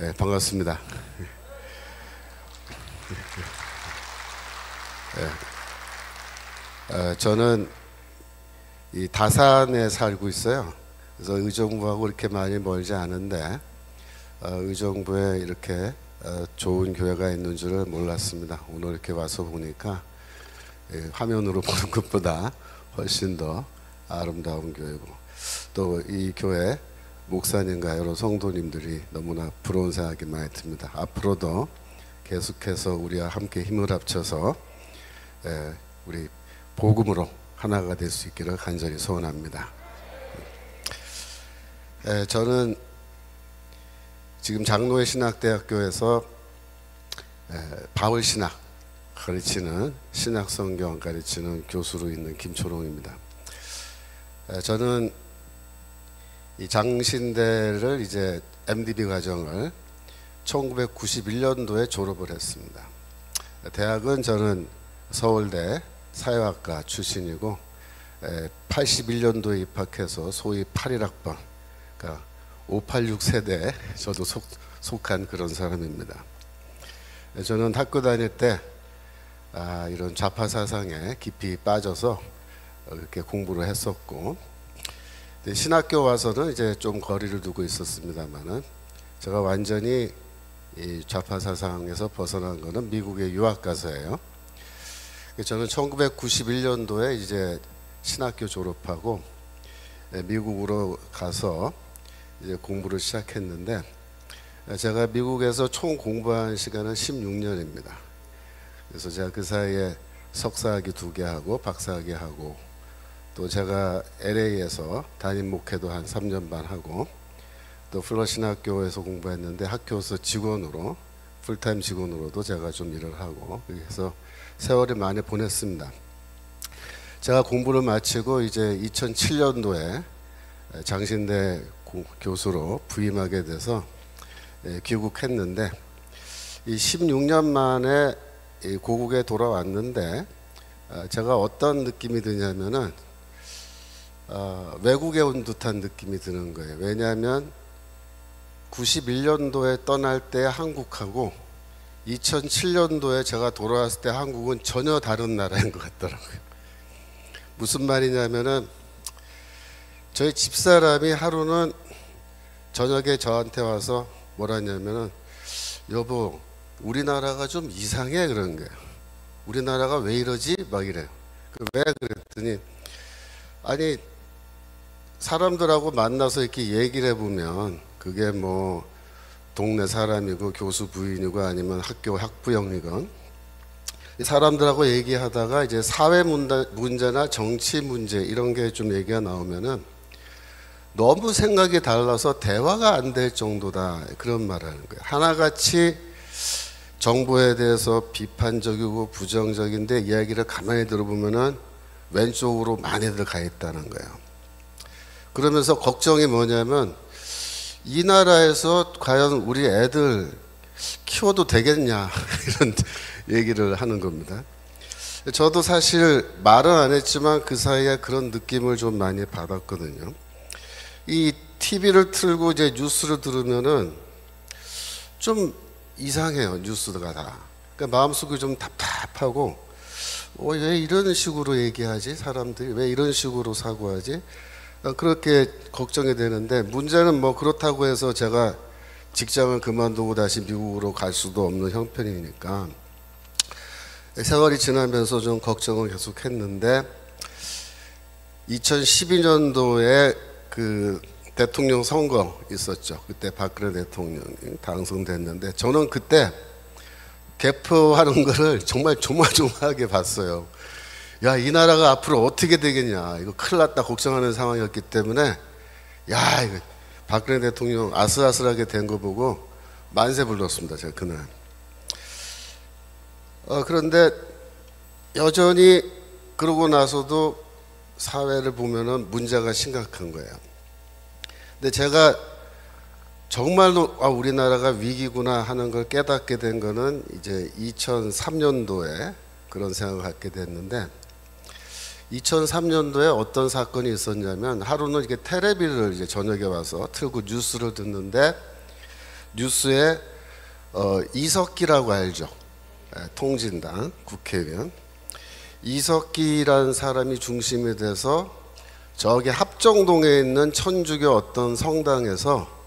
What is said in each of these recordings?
네, 반갑습니다. 저는 이 다산에 살고 있어요. 그래서 의정부하고 이렇게 많이 멀지 않은데 의정부에 이렇게 좋은 교회가 있는 줄을 몰랐습니다. 오늘 이렇게 와서 보니까 화면으로 보는 것보다 훨씬 더 아름다운 교회고, 또 이 교회 목사님과 여러 성도님들이 너무나 부러운 생각이 많이 듭니다. 앞으로도 계속해서 우리와 함께 힘을 합쳐서 우리 복음으로 하나가 될 수 있기를 간절히 소원합니다. 저는 지금 장로회 신학대학교에서 바울신학 가르치는 신학성경 가르치는 교수로 있는 김초롱입니다. 저는 이 장신대를 이제 MDB 과정을 1991년도에 졸업을 했습니다. 대학은 저는 서울대 사회학과 출신이고 81년도에 입학해서 소위 81학번, 그러니까 586 세대에 저도 속한 그런 사람입니다. 저는 학교 다닐 때 이런 좌파 사상에 깊이 빠져서 이렇게 공부를 했었고, 신학교 와서는 이제 좀 거리를 두고 있었습니다만은, 제가 완전히 이 좌파 사상에서 벗어난 거는 미국에 유학 가서예요. 저는 1991년도에 이제 신학교 졸업하고 미국으로 가서 이제 공부를 시작했는데, 제가 미국에서 총 공부한 시간은 16년입니다. 그래서 제가 그 사이에 석사학위 2개 하고 박사학위 하고, 또 제가 LA에서 담임 목회도 한 3년 반 하고, 또 플러신학교에서 공부했는데 학교에서 직원으로, 풀타임 직원으로도 제가 좀 일을 하고, 그래서 세월을 많이 보냈습니다. 제가 공부를 마치고 이제 2007년도에 장신대 교수로 부임하게 돼서 귀국했는데, 이 16년 만에 고국에 돌아왔는데 제가 어떤 느낌이 드냐면은 외국에 온 듯한 느낌이 드는 거예요. 왜냐하면 91년도에 떠날 때 한국하고 2007년도에 제가 돌아왔을 때 한국은 전혀 다른 나라인 것 같더라고요. 무슨 말이냐면은, 저희 집사람이 하루는 저녁에 저한테 와서 뭐라냐면은, 여보, 우리나라가 좀 이상해, 그런 거예요. 우리나라가 왜 이러지? 막 이래요. 왜 그랬더니, 아니, 사람들하고 만나서 이렇게 얘기를 해보면 그게 뭐 동네 사람이고 교수 부인이고 아니면 학교 학부형이건, 사람들하고 얘기하다가 이제 사회 문제나 정치 문제 이런 게 좀 얘기가 나오면은 너무 생각이 달라서 대화가 안 될 정도다, 그런 말을 하는 거예요. 하나같이 정부에 대해서 비판적이고 부정적인데 이야기를 가만히 들어보면은 왼쪽으로 많이들 가 있다는 거예요. 그러면서 걱정이 뭐냐면, 이 나라에서 과연 우리 애들 키워도 되겠냐 이런 얘기를 하는 겁니다. 저도 사실 말은 안 했지만 그 사이에 그런 느낌을 좀 많이 받았거든요. 이 TV를 틀고 이제 뉴스를 들으면은 좀 이상해요, 뉴스가 다. 그러니까 마음속이 좀 답답하고, 왜 이런 식으로 얘기하지? 사람들이 왜 이런 식으로 사고하지? 그렇게 걱정이 되는데, 문제는 뭐 그렇다고 해서 제가 직장을 그만두고 다시 미국으로 갈 수도 없는 형편이니까 세월이 지나면서 좀 걱정을 계속 했는데, 2012년도에 그 대통령 선거 있었죠. 그때 박근혜 대통령이 당선됐는데, 저는 그때 개표하는 거를 정말 조마조마하게 봤어요. 야, 이 나라가 앞으로 어떻게 되겠냐, 이거 큰일 났다 걱정하는 상황이었기 때문에, 야, 이거 박근혜 대통령 아슬아슬하게 된 거 보고 만세 불렀습니다, 제가 그날. 그런데 여전히 그러고 나서도 사회를 보면은 문제가 심각한 거예요. 근데 제가 정말로 우리나라가 위기구나 하는 걸 깨닫게 된 거는 이제 2003년도에 그런 생각을 갖게 됐는데, 2003년도에 어떤 사건이 있었냐면, 하루는 이렇게 텔레비를 이제 저녁에 와서 틀고 뉴스를 듣는데, 뉴스에 이석기라고 알죠? 통진당 국회의원 이석기라는 사람이 중심이 돼서 저기 합정동에 있는 천주교 어떤 성당에서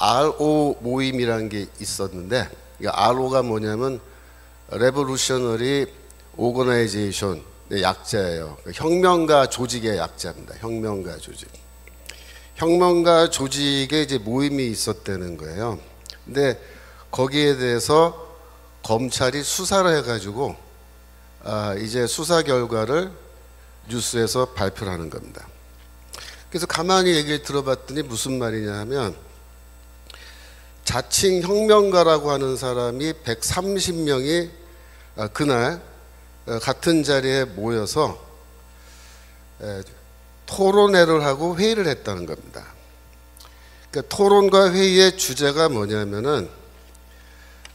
RO 모임이라는 게 있었는데, RO가 뭐냐면 Revolutionary Organization 약자예요. 혁명가 조직의 약자입니다. 혁명가 조직. 혁명가 조직에 이제 모임이 있었다는 거예요. 근데 거기에 대해서 검찰이 수사를 해가지고 이제 수사 결과를 뉴스에서 발표를 하는 겁니다. 그래서 가만히 얘기를 들어봤더니 무슨 말이냐 하면, 자칭 혁명가라고 하는 사람이 130명이 그날 같은 자리에 모여서 토론회를 하고 회의를 했다는 겁니다. 그러니까 토론과 회의의 주제가 뭐냐면은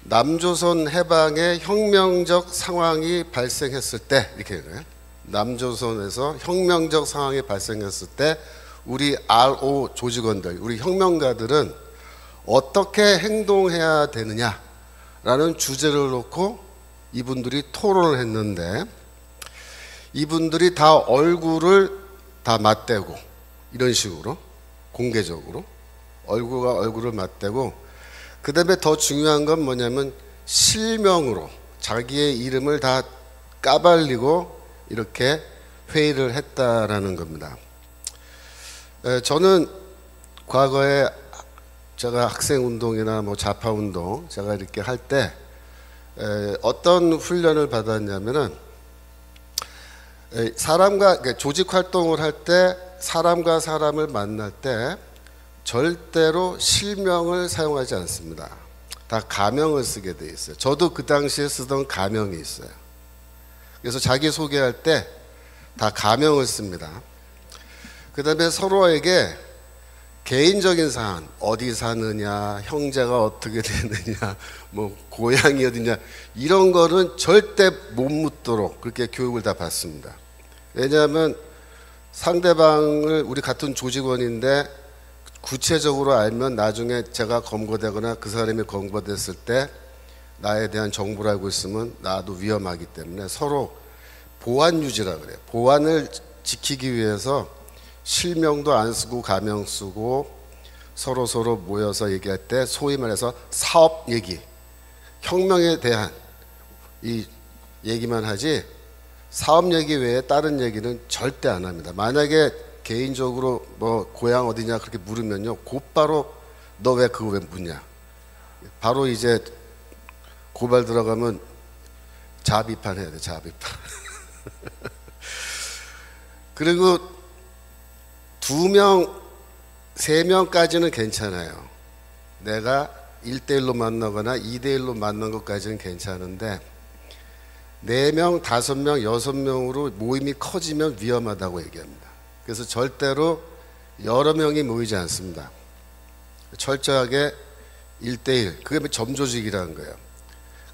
남조선 해방의 혁명적 상황이 발생했을 때, 이렇게 해요. 남조선에서 혁명적 상황이 발생했을 때 우리 RO 조직원들, 우리 혁명가들은 어떻게 행동해야 되느냐라는 주제를 놓고 이분들이 토론을 했는데, 이분들이 다 얼굴을 다 맞대고, 이런 식으로 공개적으로 얼굴과 얼굴을 맞대고, 그 다음에 더 중요한 건 뭐냐면 실명으로 자기의 이름을 다 까발리고 이렇게 회의를 했다라는 겁니다. 저는 과거에 제가 학생운동이나 뭐 좌파운동 제가 이렇게 할 때 어떤 훈련을 받았냐면은, 사람과 조직 활동을 할 때 사람과 사람을 만날 때 절대로 실명을 사용하지 않습니다. 다 가명을 쓰게 돼 있어요. 저도 그 당시에 쓰던 가명이 있어요. 그래서 자기 소개할 때 다 가명을 씁니다. 그 다음에 서로에게 개인적인 사안, 어디 사느냐, 형제가 어떻게 되느냐, 뭐 고향이 어디냐, 이런 거는 절대 못 묻도록 그렇게 교육을 다 받습니다. 왜냐하면 상대방을, 우리 같은 조직원인데 구체적으로 알면 나중에 제가 검거되거나 그 사람이 검거됐을 때 나에 대한 정보를 알고 있으면 나도 위험하기 때문에 서로 보안 유지라 그래요. 보안을 지키기 위해서 실명도 안 쓰고 가명 쓰고 서로 모여서 얘기할 때 소위 말해서 사업 얘기, 혁명에 대한 이 얘기만 하지 사업 얘기 외에 다른 얘기는 절대 안 합니다. 만약에 개인적으로 뭐 고향 어디냐 그렇게 물으면요, 곧바로 너 왜 그거 왜 묻냐, 바로 이제 고발 들어가면 자비판 해야 돼. 자비판. 그리고 2명, 3명까지는 괜찮아요. 내가 1대1로 만나거나 2대1로 만난 것까지는 괜찮은데 4명, 5명, 6명으로 모임이 커지면 위험하다고 얘기합니다. 그래서 절대로 여러 명이 모이지 않습니다. 철저하게 1대1, 그게 점조직이라는 거예요.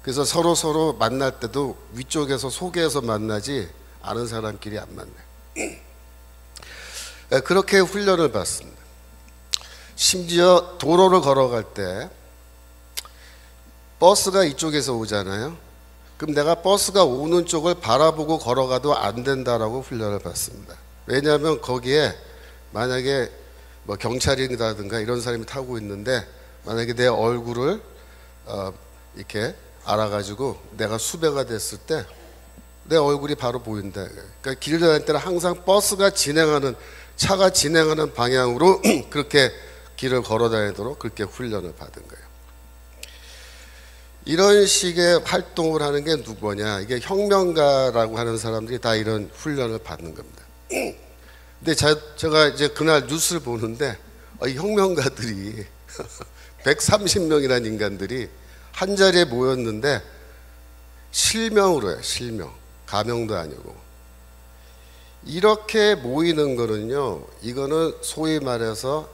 그래서 서로 만날 때도 위쪽에서 소개해서 만나지 아는 사람끼리 안 만나요. 그렇게 훈련을 받습니다. 심지어 도로를 걸어갈 때 버스가 이쪽에서 오잖아요. 그럼 내가 버스가 오는 쪽을 바라보고 걸어가도 안 된다라고 훈련을 받습니다. 왜냐하면 거기에 만약에 뭐 경찰이라든가 이런 사람이 타고 있는데 만약에 내 얼굴을 이렇게 알아가지고 내가 수배가 됐을 때 내 얼굴이 바로 보인다. 그러니까 길을 다닐 때는 항상 버스가 진행하는, 차가 진행하는 방향으로 그렇게 길을 걸어 다니도록 그렇게 훈련을 받은 거예요. 이런 식의 활동을 하는 게 누구냐, 이게 혁명가라고 하는 사람들이 다 이런 훈련을 받는 겁니다. 근데 제가 이제 그날 뉴스를 보는데 이 혁명가들이 130명이라는 인간들이 한 자리에 모였는데 실명으로 해요. 실명, 가명도 아니고. 이렇게 모이는 거는요, 이거는 소위 말해서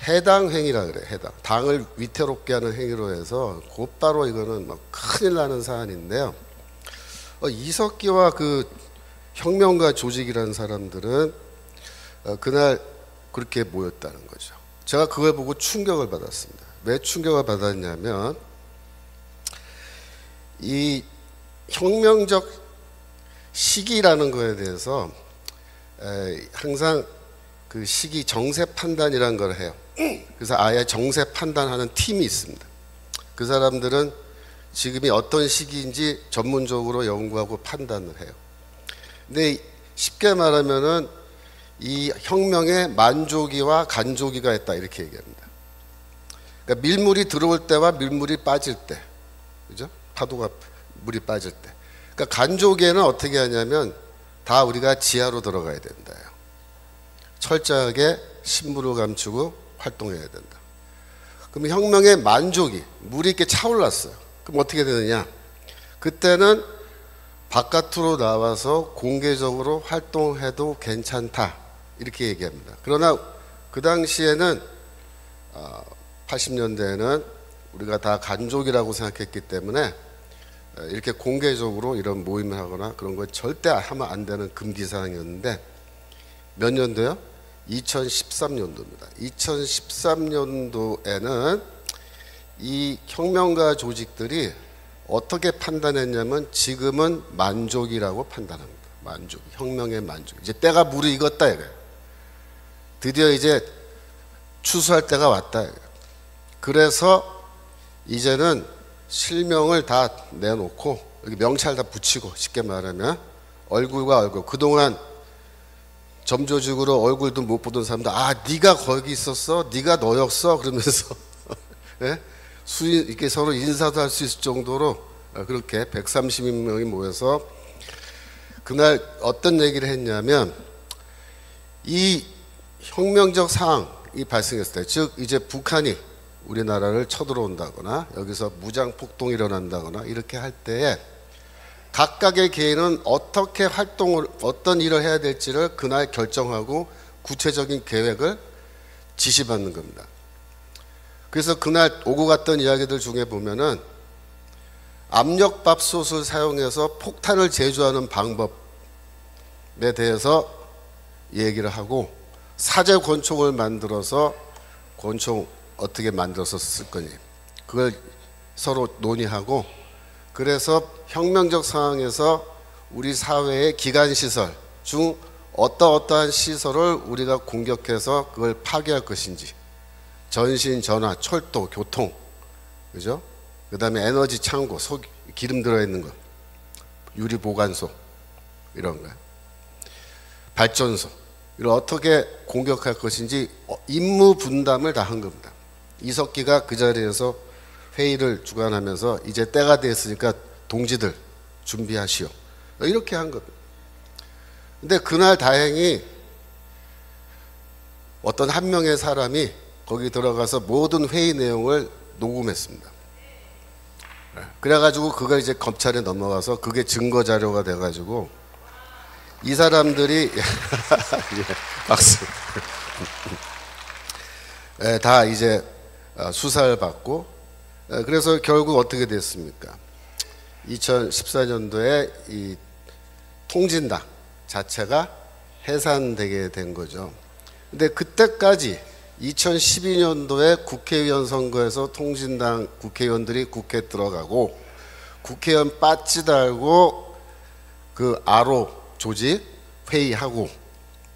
해당 행위라 그래. 해당, 당을 위태롭게 하는 행위로 해서 곧바로 이거는 막 큰일 나는 사안인데요. 이석기와 그 혁명가 조직이라는 사람들은 그날 그렇게 모였다는 거죠. 제가 그걸 보고 충격을 받았습니다. 왜 충격을 받았냐면 이 혁명적 시기라는 거에 대해서 항상 그 시기 정세 판단이라는 걸 해요. 그래서 아예 정세 판단하는 팀이 있습니다. 그 사람들은 지금이 어떤 시기인지 전문적으로 연구하고 판단을 해요. 근데 쉽게 말하면은 이 혁명에 만조기와 간조기가 있다 이렇게 얘기합니다. 그러니까 밀물이 들어올 때와 밀물이 빠질 때, 그죠? 파도가 물이 빠질 때. 그러니까 간조기에는 어떻게 하냐면 다 우리가 지하로 들어가야 된다요. 철저하게 신분을 감추고 활동해야 된다. 그럼 혁명의 만조기, 물이 이렇게 차올랐어요. 그럼 어떻게 되느냐? 그때는 바깥으로 나와서 공개적으로 활동해도 괜찮다 이렇게 얘기합니다. 그러나 그 당시에는 80년대에는 우리가 다 간족이라고 생각했기 때문에 이렇게 공개적으로 이런 모임을 하거나 그런 걸 절대 하면 안 되는 금기사항이었는데 몇 년도요? 2013년도입니다. 2013년도에는 이 혁명가 조직들이 어떻게 판단했냐면 지금은 만족이라고 판단합니다. 만족, 혁명의 만족. 이제 때가 무르익었다 이거예요. 드디어 이제 추수할 때가 왔다 이거예요. 그래서 이제는 실명을 다 내놓고 여기 명찰 다 붙이고 쉽게 말하면 얼굴과 얼굴 그동안 점조직으로 얼굴도 못 보던 사람들 네가 거기 있었어? 네가 너였어? 그러면서 네? 이렇게 서로 인사도 할 수 있을 정도로 그렇게 130명이 모여서 그날 어떤 얘기를 했냐면 이 혁명적 상황이 발생했을 때 즉 이제 북한이 우리나라를 쳐들어온다거나 여기서 무장폭동이 일어난다거나 이렇게 할 때에 각각의 개인은 어떻게 활동을 어떤 일을 해야 될지를 그날 결정하고 구체적인 계획을 지시받는 겁니다. 그래서 그날 오고 갔던 이야기들 중에 보면은 압력밥솥을 사용해서 폭탄을 제조하는 방법에 대해서 얘기를 하고 사제 권총을 만들어서 권총 어떻게 만들어서 쓸 거니 그걸 서로 논의하고 그래서 혁명적 상황에서 우리 사회의 기관시설 중 어떠한 시설을 우리가 공격해서 그걸 파괴할 것인지 전신, 전화, 철도, 교통 그죠? 그 다음에 에너지 창고, 기름 들어있는 거 유리 보관소 이런 거 발전소 이걸 어떻게 공격할 것인지 임무 분담을 다 한 겁니다. 이석기가 그 자리에서 회의를 주관하면서 이제 때가 됐으니까 동지들 준비하시오 이렇게 한 겁니다. 근데 그날 다행히 어떤 한 명의 사람이 거기 들어가서 모든 회의 내용을 녹음했습니다. 그래가지고 그걸 이제 검찰에 넘어가서 그게 증거 자료가 돼가지고 이 사람들이 예, 박수 다 이제 수사를 받고 그래서 결국 어떻게 됐습니까? 2014년도에 이 통진당 자체가 해산되게 된 거죠. 근데 그때까지 2012년도에 국회의원 선거에서 통진당 국회의원들이 국회에 들어가고 국회의원 빠지 달고 그 아로 조직 회의하고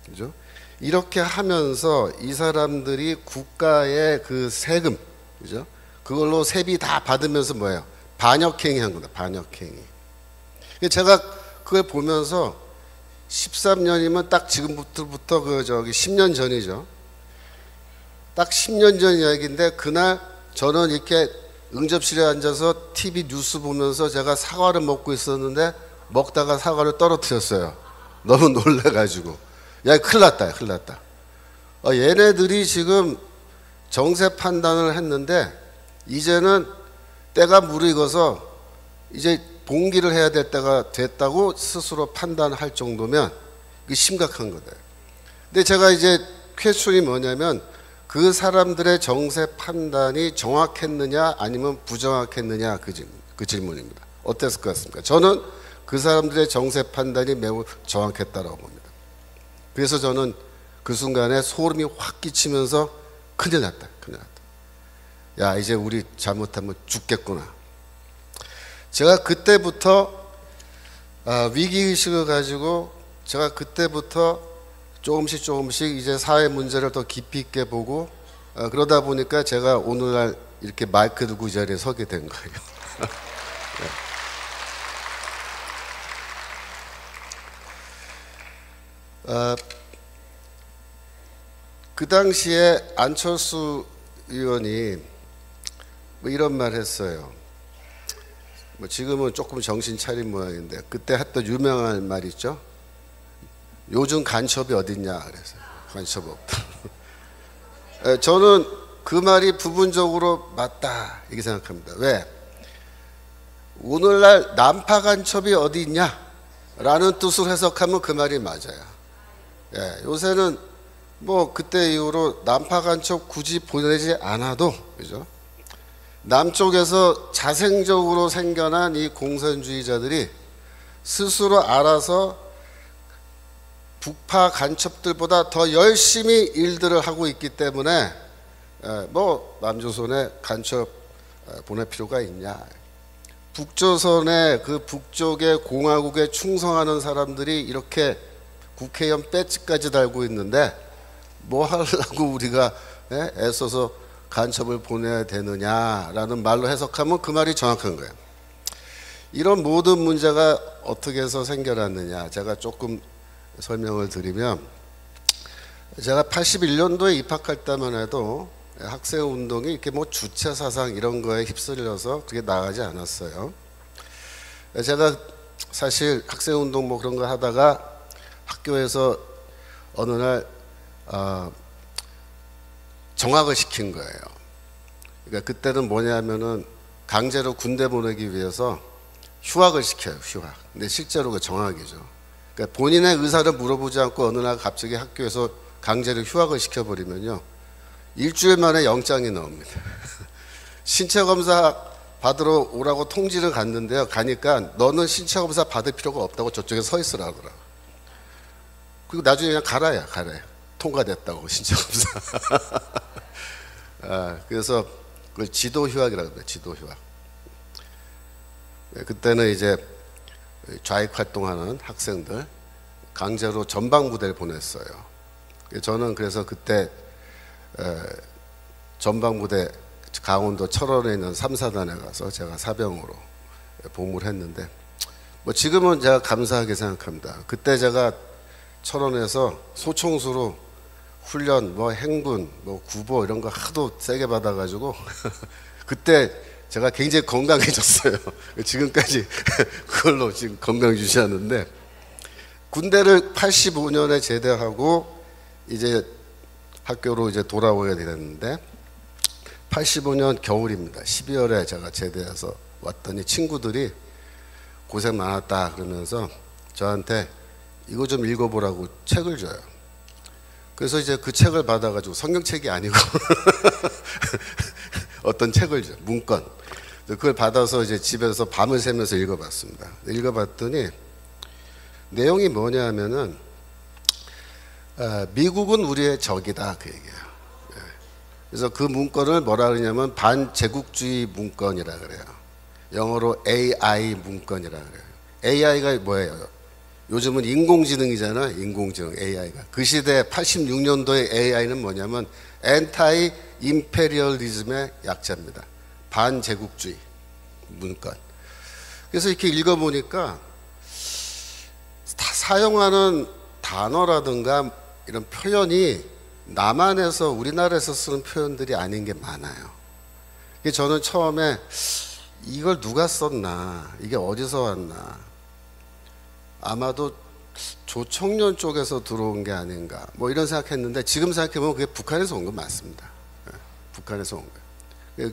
그죠? 이렇게 하면서 이 사람들이 국가의 그 세금 그죠? 그걸로 세비 다 받으면서 뭐예요? 반역행위 한 겁니다. 반역행위. 제가 그걸 보면서 13년이면 딱 지금부터 그 저기 10년 전이죠. 딱 10년 전 이야기인데 그날 저는 이렇게 응접실에 앉아서 TV 뉴스 보면서 제가 사과를 먹고 있었는데 먹다가 사과를 떨어뜨렸어요. 너무 놀래가지고 야 큰일 났다 큰일 났다. 얘네들이 지금 정세 판단을 했는데 이제는 때가 무르익어서 이제 봉기를 해야 될 때가 됐다고 스스로 판단할 정도면 이게 심각한 거다. 근데 제가 이제 퀘스천이 뭐냐면 그 사람들의 정세 판단이 정확했느냐 아니면 부정확했느냐 그 질문입니다. 어땠을 것 같습니까? 저는 그 사람들의 정세 판단이 매우 정확했다고 봅니다. 그래서 저는 그 순간에 소름이 확 끼치면서 큰일 났다 큰일 났다. 야, 이제 우리 잘못하면 죽겠구나. 제가 그때부터 위기의식을 가지고 제가 그때부터 조금씩 이제 사회 문제를 더 깊이 있게 보고 그러다 보니까 제가 오늘날 이렇게 마이크 들고 이 자리에 서게 된 거예요. 그 당시에 안철수 의원이 뭐 이런 말 했어요. 뭐 지금은 조금 정신 차린 모양인데 그때 했던 유명한 말 있죠. 요즘 간첩이 어딨냐 그래서 간첩 없다. 저는 그 말이 부분적으로 맞다 이렇게 생각합니다. 왜? 오늘날 난파 간첩이 어디 있냐 라는 뜻으로 해석하면 그 말이 맞아요. 예, 요새는 뭐 그때 이후로 난파 간첩 굳이 보내지 않아도 그죠? 남쪽에서 자생적으로 생겨난 이 공산주의자들이 스스로 알아서 북파 간첩들보다 더 열심히 일들을 하고 있기 때문에 뭐 남조선에 간첩 보낼 필요가 있냐. 북조선의 그 북쪽의 공화국에 충성하는 사람들이 이렇게 국회의원 배지까지 달고 있는데 뭐 하려고 우리가 애써서 간첩을 보내야 되느냐라는 말로 해석하면 그 말이 정확한 거예요. 이런 모든 문제가 어떻게 해서 생겨났느냐 제가 조금 설명을 드리면, 제가 81년도에 입학할 때만 해도 학생운동이 이렇게 뭐 주체사상 이런 거에 휩쓸려서 그렇게 나가지 않았어요. 제가 사실 학생운동 뭐 그런 거 하다가 학교에서 어느 날 정학을 시킨 거예요. 그러니까 그때는 뭐냐면은 강제로 군대 보내기 위해서 휴학을 시켜요. 휴학. 근데 실제로 그 정학이죠. 그러니까 본인의 의사를 물어보지 않고 어느 날 갑자기 학교에서 강제로 휴학을 시켜버리면요, 일주일 만에 영장이 나옵니다. 신체 검사 받으러 오라고 통지를 갔는데요, 가니까 너는 신체 검사 받을 필요가 없다고 저쪽에 서 있으라 하더라고. 그리고 나중에 그냥 가라야 통과됐다고 신체 검사. 그래서 그걸 지도 휴학이라고 해요. 지도 휴학. 그때는 이제 좌익 활동하는 학생들 강제로 전방부대를 보냈어요. 저는 그래서 그때 전방부대 강원도 철원에 있는 3사단에 가서 제가 사병으로 복무를 했는데, 뭐 지금은 제가 감사하게 생각합니다. 그때 제가 철원에서 소총수로 훈련, 뭐 행군, 뭐 구보 이런 거 하도 세게 받아가지고 그때 제가 굉장히 건강해졌어요. 지금까지 그걸로 지금 건강 유지하는데, 군대를 85년에 제대하고 이제 학교로 이제 돌아오게 됐는데 85년 겨울입니다. 12월에 제가 제대해서 왔더니 친구들이 고생 많았다 그러면서 저한테 이거 좀 읽어보라고 책을 줘요. 그래서 이제 그 책을 받아가지고 성경책이 아니고 어떤 책을 줘요. 문건. 그걸 받아서 이제 집에서 밤을 새면서 읽어봤습니다. 읽어봤더니 내용이 뭐냐 하면은 미국은 우리의 적이다 그 얘기예요. 그래서 그 문건을 뭐라 그러냐면 반제국주의 문건이라 그래요. 영어로 AI 문건이라 그래요. AI가 뭐예요? 요즘은 인공지능이잖아. 인공지능 AI가. 그 시대 86년도의 AI는 뭐냐면 엔타이 임페리얼리즘의 약자입니다. 반제국주의 문건. 그래서 이렇게 읽어보니까 다 사용하는 단어라든가 이런 표현이 남한에서 우리나라에서 쓰는 표현들이 아닌 게 많아요. 저는 처음에 이걸 누가 썼나, 이게 어디서 왔나, 아마도 조청년 쪽에서 들어온 게 아닌가 뭐 이런 생각했는데, 지금 생각해보면 그게 북한에서 온 건 맞습니다. 북한에서 온 거예요.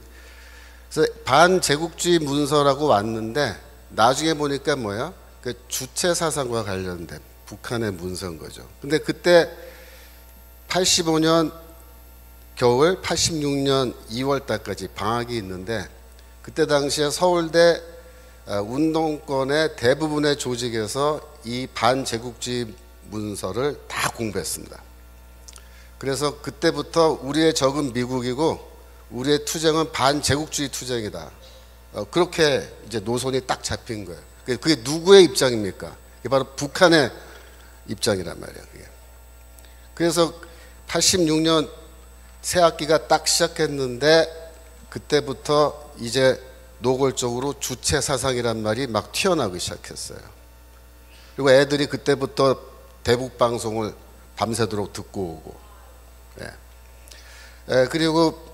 그래서 반제국주의 문서라고 왔는데 나중에 보니까 뭐야? 그 주체 사상과 관련된 북한의 문서인 거죠. 근데 그때 85년 겨울 86년 2월 달까지 방학이 있는데, 그때 당시에 서울대 운동권의 대부분의 조직에서 이 반제국주의 문서를 다 공부했습니다. 그래서 그때부터 우리의 적은 미국이고 우리의 투쟁은 반제국주의 투쟁이다. 그렇게 이제 노선이 딱 잡힌 거예요. 그게 누구의 입장입니까? 그게 바로 북한의 입장이란 말이에요. 그게. 그래서 86년 새 학기가 딱 시작했는데 그때부터 이제 노골적으로 주체 사상이란 말이 막 튀어나오기 시작했어요. 그리고 애들이 그때부터 대북 방송을 밤새도록 듣고 오고, 그리고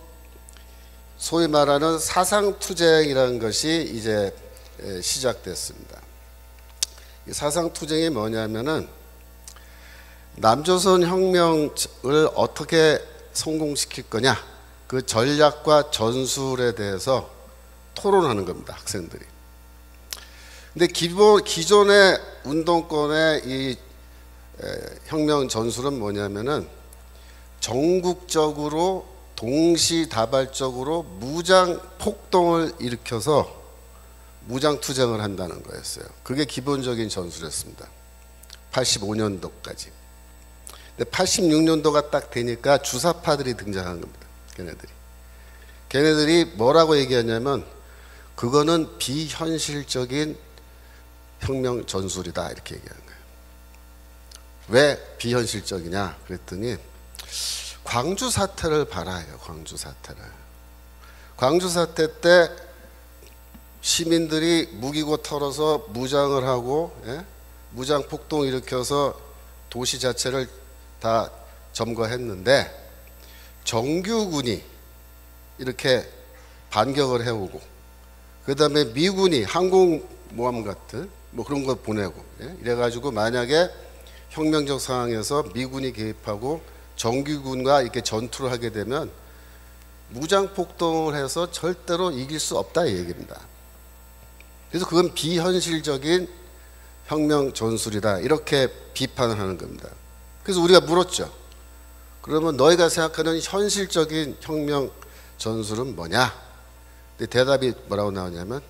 소위 말하는 사상투쟁이라는 것이 이제 시작됐습니다. 이 사상투쟁이 뭐냐면은 남조선 혁명을 어떻게 성공시킬 거냐, 그 전략과 전술에 대해서 토론하는 겁니다, 학생들이. 근데 기존의 운동권의 이 혁명 전술은 뭐냐면은 전국적으로 동시다발적으로 무장 폭동을 일으켜서 무장 투쟁을 한다는 거였어요. 그게 기본적인 전술이었습니다. 85년도까지. 근데 86년도가 딱 되니까 주사파들이 등장한 겁니다. 걔네들이 뭐라고 얘기하냐면 그거는 비현실적인 혁명 전술이다, 이렇게 얘기하는 거예요. 왜 비현실적이냐 그랬더니 광주 사태를 봐라요. 광주 사태를. 광주 사태 때 시민들이 무기고 털어서 무장을 하고, 무장 폭동 일으켜서 도시 자체를 다 점거했는데 정규군이 이렇게 반격을 해오고, 그 다음에 미군이 항공모함 같은 뭐 그런 거 보내고, 이래가지고 만약에 혁명적 상황에서 미군이 개입하고 정규군과 이렇게 전투를 하게 되면 무장 폭동을 해서 절대로 이길 수 없다, 이 얘기입니다. 그래서 그건 비현실적인 혁명 전술이다, 이렇게 비판을 하는 겁니다. 그래서 우리가 물었죠. 그러면 너희가 생각하는 현실적인 혁명 전술은 뭐냐? 근데 대답이 뭐라고 나오냐면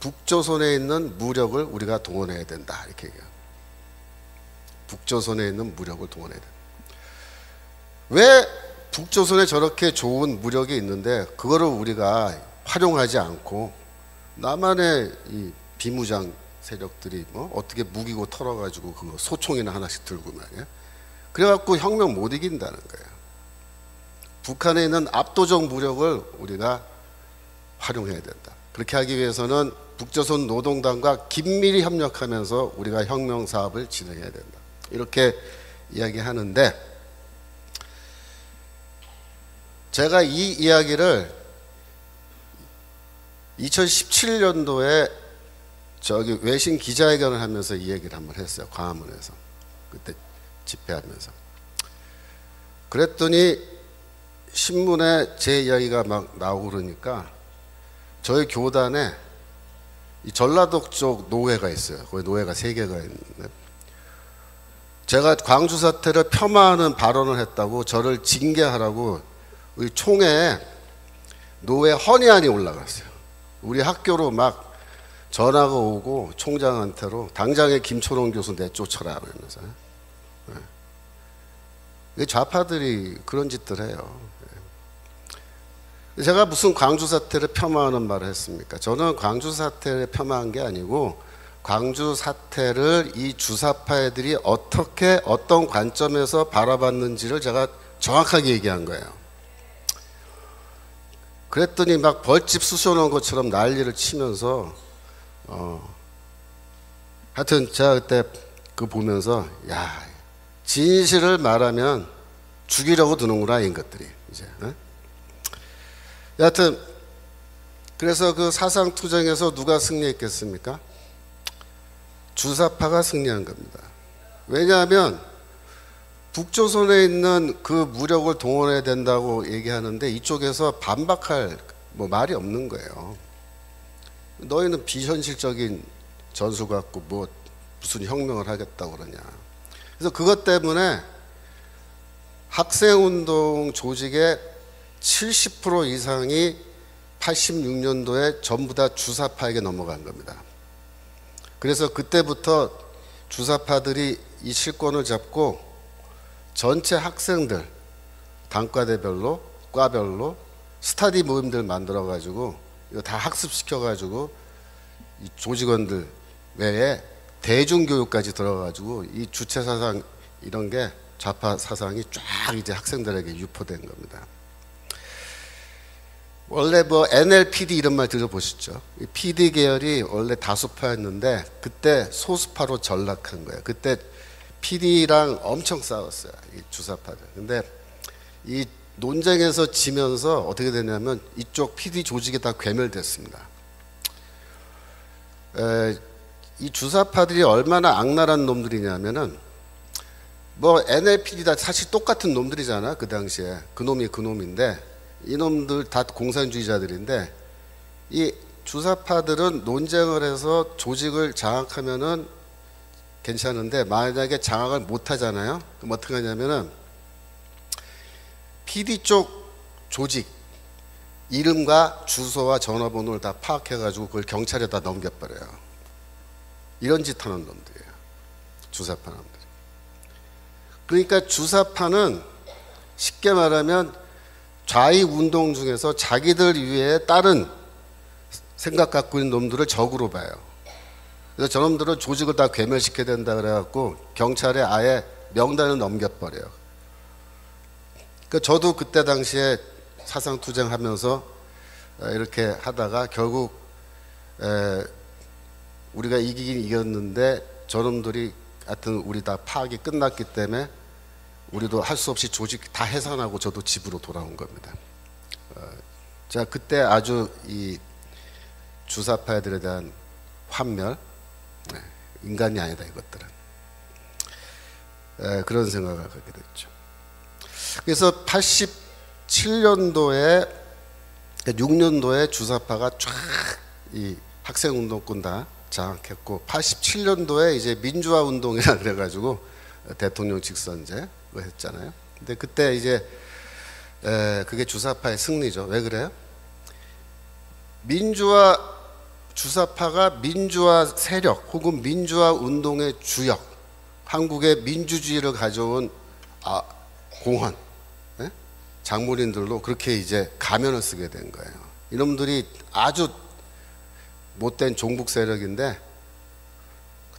북조선에 있는 무력을 우리가 동원해야 된다, 이렇게 얘기해요. 북조선에 있는 무력을 동원해야 된다. 왜 북조선에 저렇게 좋은 무력이 있는데 그거를 우리가 활용하지 않고 남한의 이 비무장 세력들이 뭐 어떻게 무기고 털어가지고 그거 소총이나 하나씩 들고 말이야. 그래갖고 혁명 못 이긴다는 거예요. 북한에 있는 압도적 무력을 우리가 활용해야 된다. 그렇게 하기 위해서는 북조선 노동당과 긴밀히 협력하면서 우리가 혁명 사업을 진행해야 된다, 이렇게 이야기하는데, 제가 이 이야기를 2017년도에 저기 외신 기자회견을 하면서 이 얘기를 한번 했어요. 광화문에서. 그때 집회하면서. 그랬더니 신문에 제 이야기가 막 나오고 그러니까 저희 교단에 이 전라도 쪽 노회가 있어요. 거기 노회가 3개가 있는데 제가 광주 사태를 폄하하는 발언을 했다고 저를 징계하라고 우리 총회에 노회 헌의안이 올라갔어요. 우리 학교로 막 전화가 오고 총장한테로 당장에 김초롱 교수 내쫓아라 그러면서. 좌파들이 그런 짓들 해요. 제가 무슨 광주 사태를 폄하하는 말을 했습니까? 저는 광주 사태를 폄하한 게 아니고 광주 사태를 이 주사파 애들이 어떻게 어떤 관점에서 바라봤는지를 제가 정확하게 얘기한 거예요. 그랬더니 막 벌집 쑤셔놓은 것처럼 난리를 치면서 하여튼 제가 그때 그거 보면서 야, 진실을 말하면 죽이려고 드는구나, 인것들이 이제. 여하튼 그래서 그 사상투쟁에서 누가 승리했겠습니까? 주사파가 승리한 겁니다. 왜냐하면 북조선에 있는 그 무력을 동원해야 된다고 얘기하는데 이쪽에서 반박할 뭐 말이 없는 거예요. 너희는 비현실적인 전술 갖고 뭐 무슨 혁명을 하겠다고 그러냐. 그래서 그것 때문에 학생운동 조직의 70% 이상이 86년도에 전부 다 주사파에게 넘어간 겁니다. 그래서 그때부터 주사파들이 이 실권을 잡고 전체 학생들 단과대별로 과별로 스터디 모임들 만들어 가지고 이거 다 학습시켜 가지고 이 조직원들 외에 대중교육까지 들어 가지고 이 주체 사상 이런 게 좌파 사상이 쫙 이제 학생들에게 유포된 겁니다. 원래 뭐 NLPD 이런 말 들어보셨죠? PD 계열이 원래 다수파였는데 그때 소수파로 전락한 거예요. 그때 PD랑 엄청 싸웠어요, 이 주사파들. 근데 이 논쟁에서 지면서 어떻게 되냐면 이쪽 PD 조직이 다 괴멸됐습니다. 이 주사파들이 얼마나 악랄한 놈들이냐면은 뭐 NLPD 다 사실 똑같은 놈들이잖아. 그 당시에 그 놈이 그 놈인데 이놈들 다 공산주의자들인데 이 주사파들은 논쟁을 해서 조직을 장악하면은 괜찮은데 만약에 장악을 못 하잖아요. 그럼 어떻게 하냐면은 PD 쪽 조직 이름과 주소와 전화번호를 다 파악해 가지고 그걸 경찰에다 넘겨버려요. 이런 짓 하는 놈들이에요, 주사파 놈들. 그러니까 주사파는 쉽게 말하면 좌익 운동 중에서 자기들 위에 다른 생각 갖고 있는 놈들을 적으로 봐요. 그래서 저놈들은 조직을 다 괴멸시켜야 된다 그래갖고 경찰에 아예 명단을 넘겨버려요. 그러니까 저도 그때 당시에 사상투쟁하면서 이렇게 하다가 결국 우리가 이기긴 이겼는데 저놈들이 하여튼 우리 다 파악이 끝났기 때문에 우리도 할 수 없이 조직 다 해산하고 저도 집으로 돌아온 겁니다. 자, 그때 아주 이 주사파들에 대한 환멸, 인간이 아니다 이것들은, 그런 생각을 하게 됐죠. 그래서 87년도에 6년도에 주사파가 쫙 이 학생운동권 다 장악했고 87년도에 이제 민주화 운동이라 그래가지고 대통령 직선제 했잖아요. 근데 그때 이제 그게 주사파의 승리죠. 왜 그래요? 주사파가 민주화 세력 혹은 민주화 운동의 주역, 한국의 민주주의를 가져온 공헌, 장본인들로 그렇게 이제 가면을 쓰게 된 거예요. 이놈들이 아주 못된 종북 세력인데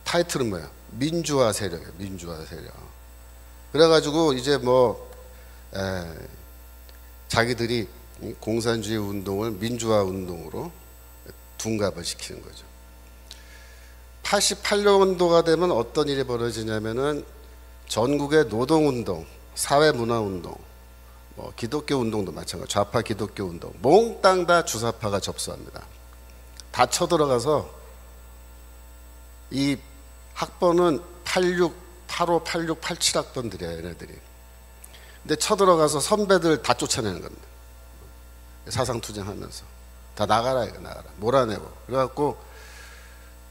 타이틀은 뭐예요? 민주화 세력이에요. 민주화 세력. 그래가지고 이제 뭐 자기들이 공산주의 운동을 민주화 운동으로 둔갑을 시키는 거죠. 88년도가 되면 어떤 일이 벌어지냐면은 전국의 노동운동, 사회문화운동, 뭐 기독교 운동도 마찬가지, 좌파 기독교 운동 몽땅 다 주사파가 접수합니다. 다 쳐들어가서 이 학번은 85, 86, 87학번들이에요, 얘네들이. 근데 쳐들어가서 선배들 다 쫓아내는 겁니다. 사상투쟁하면서. 다 나가라, 이거 나가라. 몰아내고. 그래갖고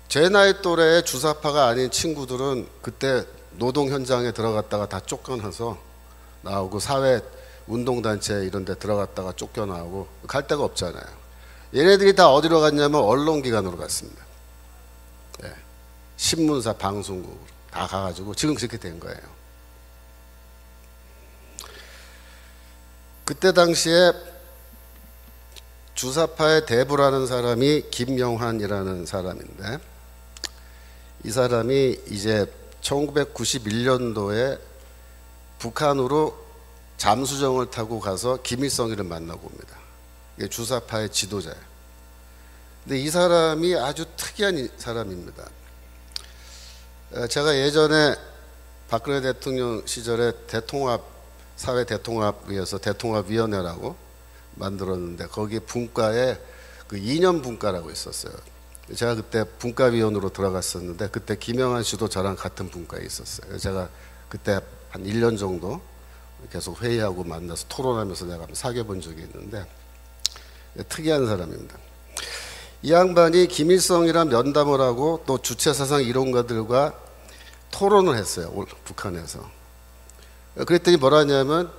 제 나이 또래의 주사파가 아닌 친구들은 그때 노동 현장에 들어갔다가 다 쫓겨나서 나오고 사회 운동단체 이런 데 들어갔다가 쫓겨나오고 갈 데가 없잖아요. 얘네들이 다 어디로 갔냐면 언론기관으로 갔습니다. 네. 신문사, 방송국으로 다 가가지고 지금 그렇게 된 거예요. 그때 당시에 주사파의 대부라는 사람이 김영환이라는 사람인데 이 사람이 이제 1991년도에 북한으로 잠수정을 타고 가서 김일성이를 만나고 옵니다. 이게 주사파의 지도자예요. 근데 이 사람이 아주 특이한 사람입니다. 제가 예전에 박근혜 대통령 시절에 사회 대통합위에서 대통합위원회라고 만들었는데 거기 분과에 그 이념 분과라고 있었어요. 제가 그때 분과위원으로 들어갔었는데 그때 김영환 씨도 저랑 같은 분과에 있었어요. 제가 그때 한 1년 정도 계속 회의하고 만나서 토론하면서 내가 사귀어본 적이 있는데 특이한 사람입니다. 이 양반이 김일성이랑 면담을 하고 또 주체사상 이론가들과 토론을 했어요. 북한에서. 그랬더니 뭐라 하냐면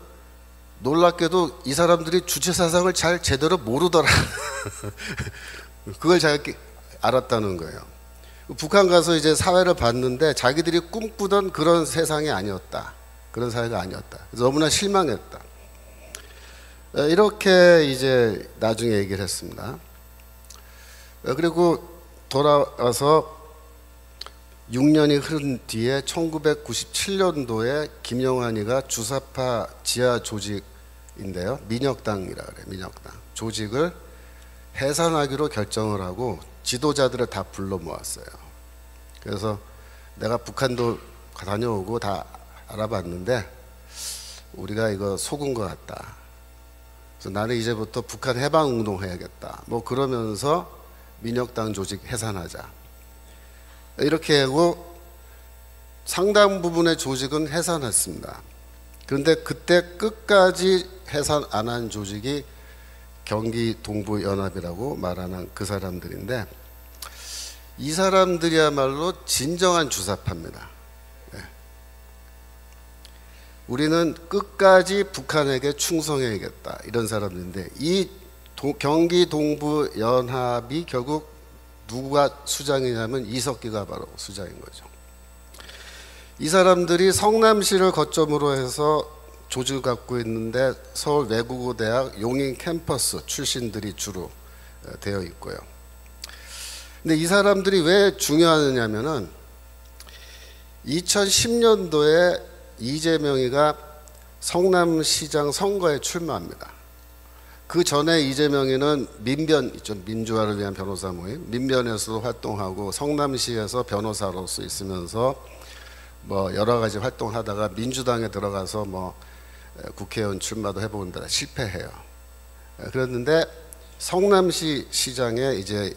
놀랍게도 이 사람들이 주체사상을 잘 제대로 모르더라. 그걸 잘 알았다는 거예요. 북한 가서 이제 사회를 봤는데 자기들이 꿈꾸던 그런 세상이 아니었다. 그런 사회가 아니었다. 그래서 너무나 실망했다. 이렇게 이제 나중에 얘기를 했습니다. 그리고 돌아와서 6년이 흐른 뒤에 1997년도에 김영환이가 주사파 지하 조직인데요, 민혁당이라 그래요. 민혁당 조직을 해산하기로 결정을 하고 지도자들을 다 불러 모았어요. 그래서 내가 북한도 다녀오고 다 알아봤는데 우리가 이거 속은 것 같다. 그래서 나는 이제부터 북한 해방운동 해야겠다. 뭐 그러면서 민혁당 조직 해산하자. 이렇게 하고 상당 부분의 조직은 해산했습니다. 그런데 그때 끝까지 해산 안 한 조직이 경기동부연합이라고 말하는 그 사람들인데, 이 사람들이야말로 진정한 주사파입니다. 우리는 끝까지 북한에게 충성해야겠다, 이런 사람들인데, 이 경기동부연합이 결국 누가 수장이냐면 이석기가 바로 수장인 거죠. 이 사람들이 성남시를 거점으로 해서 조직을 갖고 있는데 서울 외국어대학 용인 캠퍼스 출신들이 주로 되어 있고요. 근데 이 사람들이 왜 중요하냐면은 2010년도에 이재명이가 성남시장 선거에 출마합니다. 그 전에 이재명이는 민변 있죠, 민주화를 위한 변호사 모임, 민변에서도 활동하고 성남시에서 변호사로서 있으면서 뭐 여러 가지 활동하다가 민주당에 들어가서 뭐 국회의원 출마도 해보는데 실패해요. 그랬는데 성남시 시장에 이제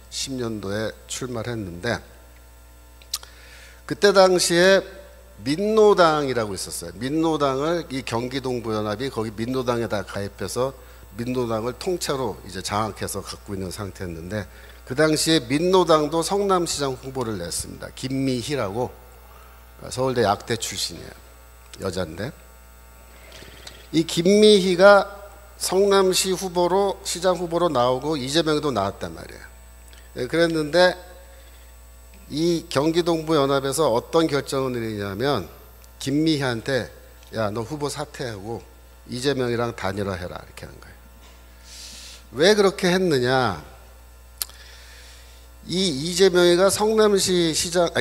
2010년도에 출마를 했는데, 그때 당시에 민노당이라고 있었어요. 민노당을 이 경기동부연합이 거기 민노당에 다 가입해서 민노당을 통째로 이제 장악해서 갖고 있는 상태였는데, 그 당시에 민노당도 성남시장 후보를 냈습니다. 김미희라고 서울대 약대 출신이에요. 여잔데 이 김미희가 성남시 후보로 시장 후보로 나오고 이재명도 나왔단 말이에요. 그랬는데 이 경기동부연합에서 어떤 결정을 내리냐면 김미희한테 야, 너 후보 사퇴하고 이재명이랑 단일화해라, 이렇게 한 거예요. 왜 그렇게 했느냐? 이 이재명이가 성남시에서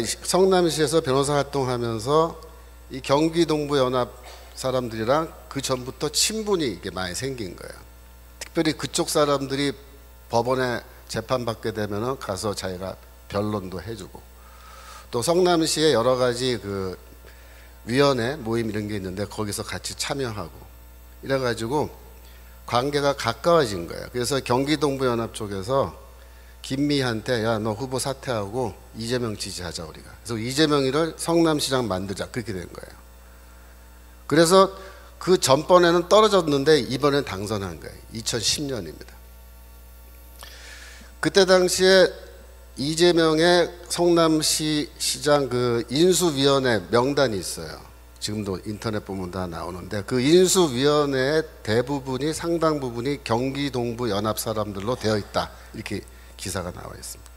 변호사 활동하면서 이 경기동부연합 사람들이랑 그 전부터 친분이 이게 많이 생긴 거예요. 특별히 그쪽 사람들이 법원에 재판받게 되면은 가서 자기가 변론도 해주고, 또 성남시에 여러 가지 그 위원회 모임 이런 게 있는데 거기서 같이 참여하고 이래가지고 관계가 가까워진 거예요. 그래서 경기동부연합 쪽에서 김미희한테 야, 너 후보 사퇴하고 이재명 지지하자 우리가. 그래서 이재명이를 성남시장 만들자, 그렇게 된 거예요. 그래서 그 전번에는 떨어졌는데 이번엔 당선한 거예요. 2010년입니다. 그때 당시에 이재명의 성남시 시장 그 인수위원회 명단이 있어요. 지금도 인터넷 보면 다 나오는데, 그 인수위원회의 대부분이 상당 부분이 경기동부 연합 사람들로 되어 있다, 이렇게 기사가 나와 있습니다.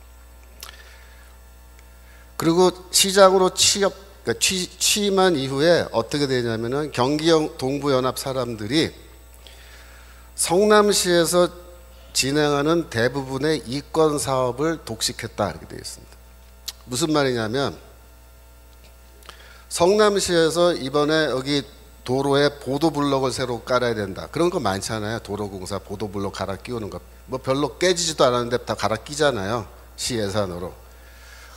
그리고 시장으로 취임한 이후에 어떻게 되냐면은 경기동부 연합 사람들이 성남시에서 진행하는 대부분의 이권 사업을 독식했다, 이렇게 되어 있습니다. 무슨 말이냐면 성남시에서 이번에 여기 도로에 보도블록을 새로 깔아야 된다, 그런 거 많잖아요. 도로공사 보도블록 갈아 끼우는 거 뭐 별로 깨지지도 않았는데 다 갈아 끼잖아요, 시 예산으로.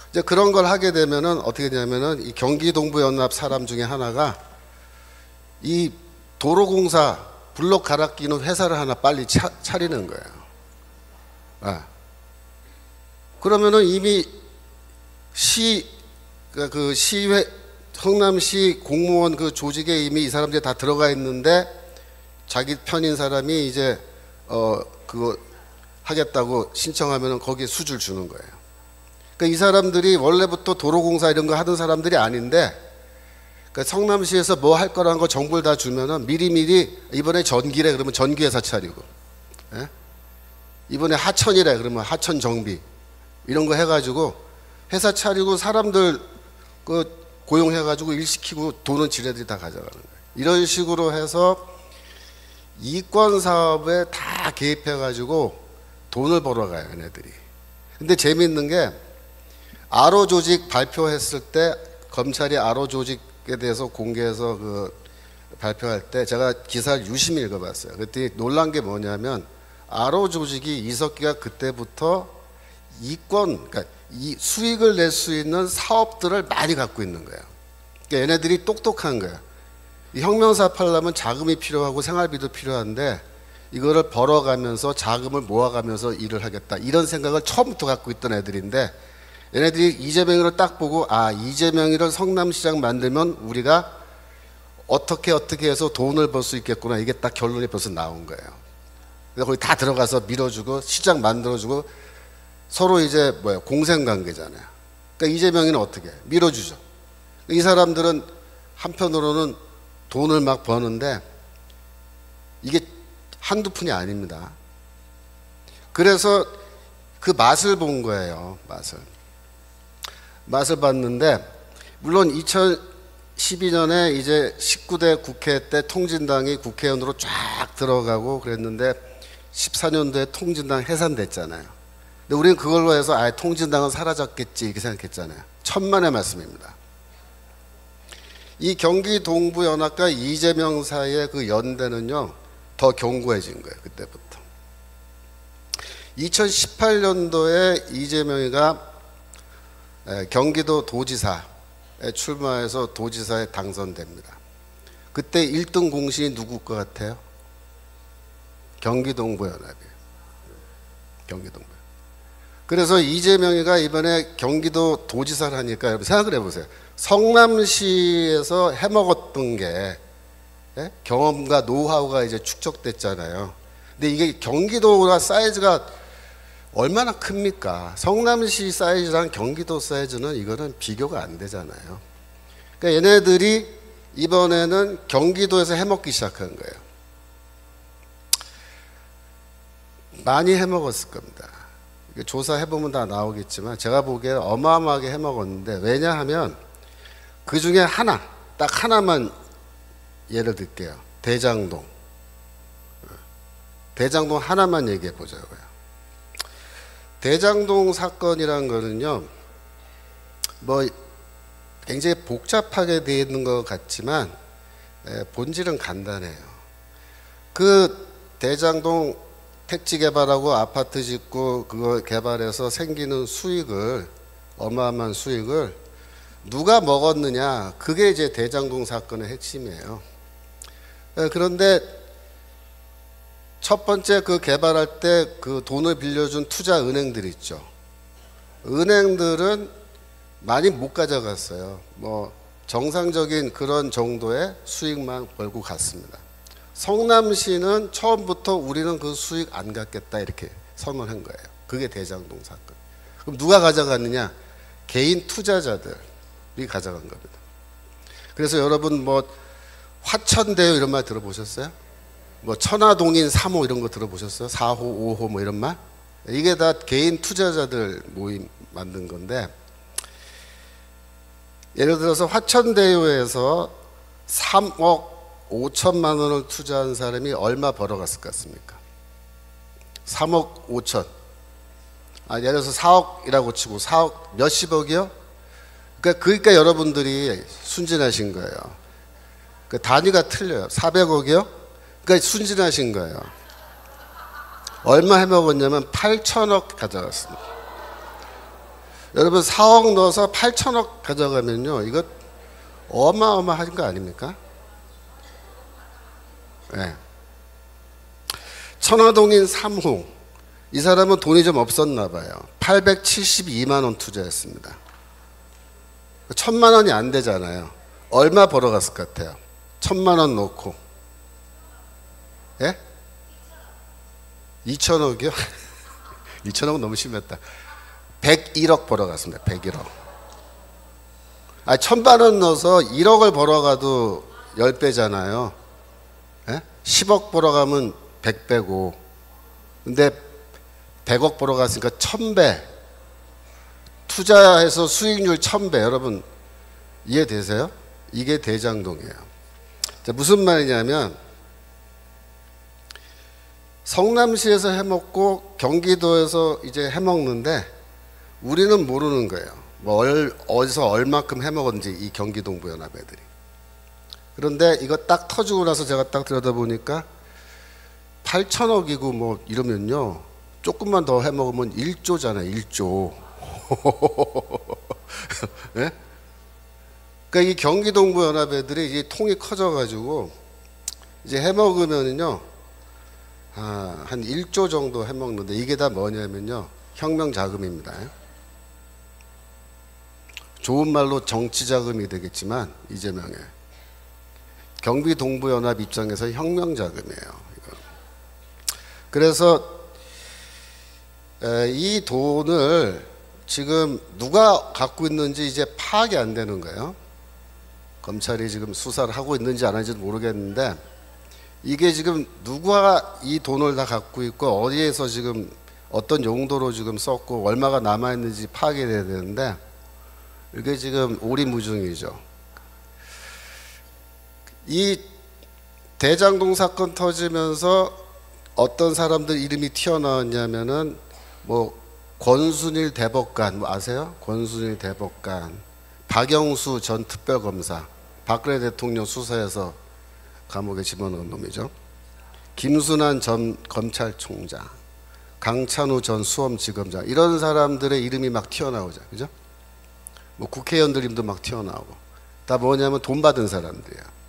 이제 그런 걸 하게 되면은 어떻게 되냐면은 이 경기동부연합 사람 중에 하나가 이 도로공사 블록 갈아 끼는 회사를 하나 빨리 차리는 거예요. 그러면은 이미 그 시회 성남시 공무원 그 조직에 이미 이 사람들이 다 들어가 있는데 자기 편인 사람이 이제 그거 하겠다고 신청하면은 거기에 수주를 주는 거예요. 그러니까 이 사람들이 원래부터 도로공사 이런 거 하던 사람들이 아닌데, 그러니까 성남시에서 뭐 할 거라는 거 정보를 다 주면은 미리미리 이번에 전기래 그러면 전기회사 차리고, 이번에 하천이래 그러면 하천 정비 이런 거 해가지고 회사 차리고 사람들 그 고용해가지고 일 시키고 돈은 지네들이 다 가져가는 거예요. 이런 식으로 해서 이권 사업에 다 개입해가지고 돈을 벌어가요, 얘네들이. 근데 재미있는 게 아로 조직 발표했을 때 검찰이 아로 조직에 대해서 공개해서 그 발표할 때 제가 기사를 유심히 읽어봤어요. 그랬더니 놀란 게 뭐냐면 아로 조직이 이석기가 그때부터 이권, 그러니까 이 수익을 낼 수 있는 사업들을 많이 갖고 있는 거예요. 그러니까 얘네들이 똑똑한 거예요. 이 혁명사업 하려면 자금이 필요하고 생활비도 필요한데 이거를 벌어가면서 자금을 모아가면서 일을 하겠다 이런 생각을 처음부터 갖고 있던 애들인데 얘네들이 이재명이를 딱 보고 아 이재명이를 성남시장 만들면 우리가 어떻게 해서 돈을 벌 수 있겠구나 이게 딱 결론이 벌써 나온 거예요. 그래서 거기 다 들어가서 밀어주고 시장 만들어주고 서로 이제 뭐야 공생관계잖아요. 그러니까 이재명이는 어떻게 밀어주죠. 이 사람들은 한편으로는 돈을 막 버는데 이게 한두 푼이 아닙니다. 그래서 그 맛을 본 거예요. 맛을 봤는데 물론 2012년에 이제 19대 국회 때 통진당이 국회의원으로 쫙 들어가고 그랬는데 14년도에 통진당 해산됐잖아요. 근데 우리는 그걸로 해서 아예 통진당은 사라졌겠지 이렇게 생각했잖아요. 천만의 말씀입니다. 이 경기 동부연합과 이재명 사이의 그 연대는요 더 견고해진 거예요. 그때부터 2018년도에 이재명이가 경기도 도지사에 출마해서 도지사에 당선됩니다. 그때 1등 공신이 누구 것 같아요? 경기 동부연합이에요. 경기 동부. 그래서 이재명이가 이번에 경기도 도지사를 하니까 여러분 생각을 해보세요. 성남시에서 해먹었던 게 경험과 노하우가 이제 축적됐잖아요. 근데 이게 경기도가 사이즈가 얼마나 큽니까? 성남시 사이즈랑 경기도 사이즈는 이거는 비교가 안 되잖아요. 그러니까 얘네들이 이번에는 경기도에서 해먹기 시작한 거예요. 많이 해먹었을 겁니다. 조사해보면 다 나오겠지만 제가 보기에 어마어마하게 해먹었는데 왜냐하면 그 중에 하나, 딱 하나만 예를 들게요. 대장동. 대장동 하나만 얘기해 보자고요. 대장동 사건이란 거는요, 뭐 굉장히 복잡하게 되어 있는 것 같지만 본질은 간단해요. 그 대장동 택지 개발하고 아파트 짓고 그거 개발해서 생기는 수익을 어마어마한 수익을 누가 먹었느냐 그게 이제 대장동 사건의 핵심이에요. 그런데 첫 번째 그 개발할 때 그 돈을 빌려준 투자 은행들 있죠. 은행들은 많이 못 가져갔어요. 뭐 정상적인 그런 정도의 수익만 벌고 갔습니다. 성남시는 처음부터 우리는 그 수익 안 갖겠다 이렇게 선언한 거예요. 그게 대장동 사건. 그럼 누가 가져갔느냐? 개인 투자자들이 가져간 겁니다. 그래서 여러분 뭐 화천대유 이런 말 들어보셨어요? 뭐 천화동인 3호 이런 거 들어보셨어요? 4호, 5호 뭐 이런 말? 이게 다 개인 투자자들 모임 만든 건데 예를 들어서 화천대유에서 3억 5천만 원을 투자한 사람이 얼마 벌어갔을 것 같습니까? 3억 5천. 예를 들어서 4억이라고 치고 4억 몇십억이요? 그러니까 여러분들이 순진하신 거예요. 그 단위가 틀려요. 400억이요? 그러니까 순진하신 거예요. 얼마 해먹었냐면 8천억 가져갔습니다. 여러분 4억 넣어서 8천억 가져가면요 이거 어마어마한 거 아닙니까? 네. 천화동인 3호 이 사람은 돈이 좀 없었나 봐요. 872만 원 투자했습니다. 1,000만 원이 안 되잖아요. 얼마 벌어갔을 것 같아요? 1,000만 원 넣고 예? 2천억이요? 2천억은 너무 심했다. 101억 벌어갔습니다. 101억. 1,000만 원 넣어서 1억을 벌어가도 10배잖아요. 예? 10억 벌어가면 100배고 근데 100억 벌어갔으니까 1000배 투자해서 수익률 1000배 여러분 이해되세요? 이게 대장동이에요. 자, 무슨 말이냐면 성남시에서 해먹고 경기도에서 이제 해먹는데 우리는 모르는 거예요. 뭐 어디서 얼마큼 해먹었는지 이 경기동부연합 애들이. 그런데 이거 딱 터지고 나서 제가 딱 들여다보니까 8천억이고 뭐 이러면요 조금만 더 해먹으면 1조잖아요. 1조. 네? 그러니까 이 경기동부연합 애들이 이제 통이 커져가지고 이제 해먹으면은요 한 1조 정도 해먹는데 이게 다 뭐냐면요 혁명 자금입니다. 좋은 말로 정치 자금이 되겠지만 이재명의 경기동부연합 입장에서 혁명 자금이에요. 이거. 그래서 이 돈을 지금 누가 갖고 있는지 이제 파악이 안 되는 거예요. 검찰이 지금 수사를 하고 있는지 안 하는지 모르겠는데 이게 지금 누가 이 돈을 다 갖고 있고 어디에서 지금 어떤 용도로 지금 썼고 얼마가 남아있는지 파악이 돼야 되는데 이게 지금 오리무중이죠. 이 대장동 사건 터지면서 어떤 사람들 이름이 튀어나왔냐면은 뭐 권순일 대법관 뭐 아세요? 권순일 대법관, 박영수 전 특별검사, 박근혜 대통령 수사에서 감옥에 집어넣은 놈이죠. 김순환 전 검찰총장, 강찬우 전 수험지검장 이런 사람들의 이름이 막 튀어나오죠. 그죠? 뭐 국회의원들 이름도 막 튀어나오고 다 뭐냐면 돈 받은 사람들이야.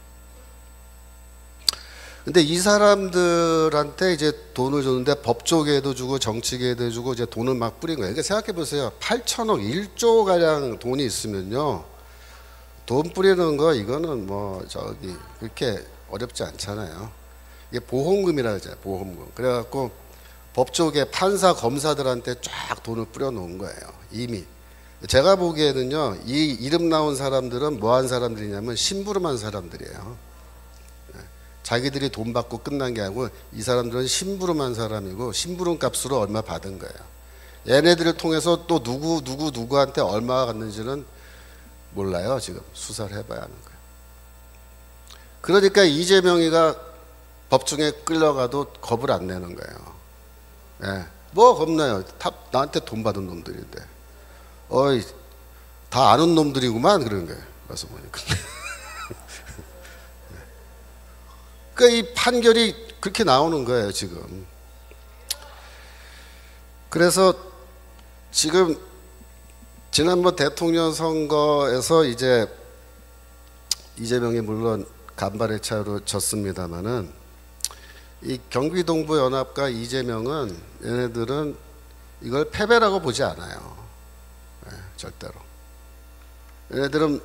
근데 이 사람들한테 이제 돈을 줬는데 법조계에도 주고 정치계에도 주고 이제 돈을 막 뿌린 거예요. 그러니까 생각해 보세요. 8천억 1조 가량 돈이 있으면요. 돈 뿌리는 거 이거는 뭐 저기 그렇게 어렵지 않잖아요. 이게 보험금이라 하잖아요. 보험금. 그래갖고 법조계 판사 검사들한테 쫙 돈을 뿌려 놓은 거예요. 이미. 제가 보기에는요. 이 이름 나온 사람들은 뭐 한 사람들이냐면 심부름한 사람들이에요. 자기들이 돈 받고 끝난 게 아니고 이 사람들은 심부름한 사람이고 심부름 값으로 얼마 받은 거예요. 얘네들을 통해서 또 누구한테 얼마가 갔는지는 몰라요. 지금 수사를 해봐야 하는 거예요. 그러니까 이재명이가 법정에 끌려가도 겁을 안 내는 거예요. 예. 뭐 겁나요? 다 나한테 돈 받은 놈들인데. 어이, 다 아는 놈들이구만 그러는 거예요. 와서 보니까. 그러니까 이 판결이 그렇게 나오는 거예요, 지금. 그래서 지금 지난번 대통령 선거에서 이제 이재명이 물론 간발의 차이로 졌습니다만은 이 경기동부 연합과 이재명은 얘네들은 이걸 패배라고 보지 않아요. 네, 절대로. 얘네들은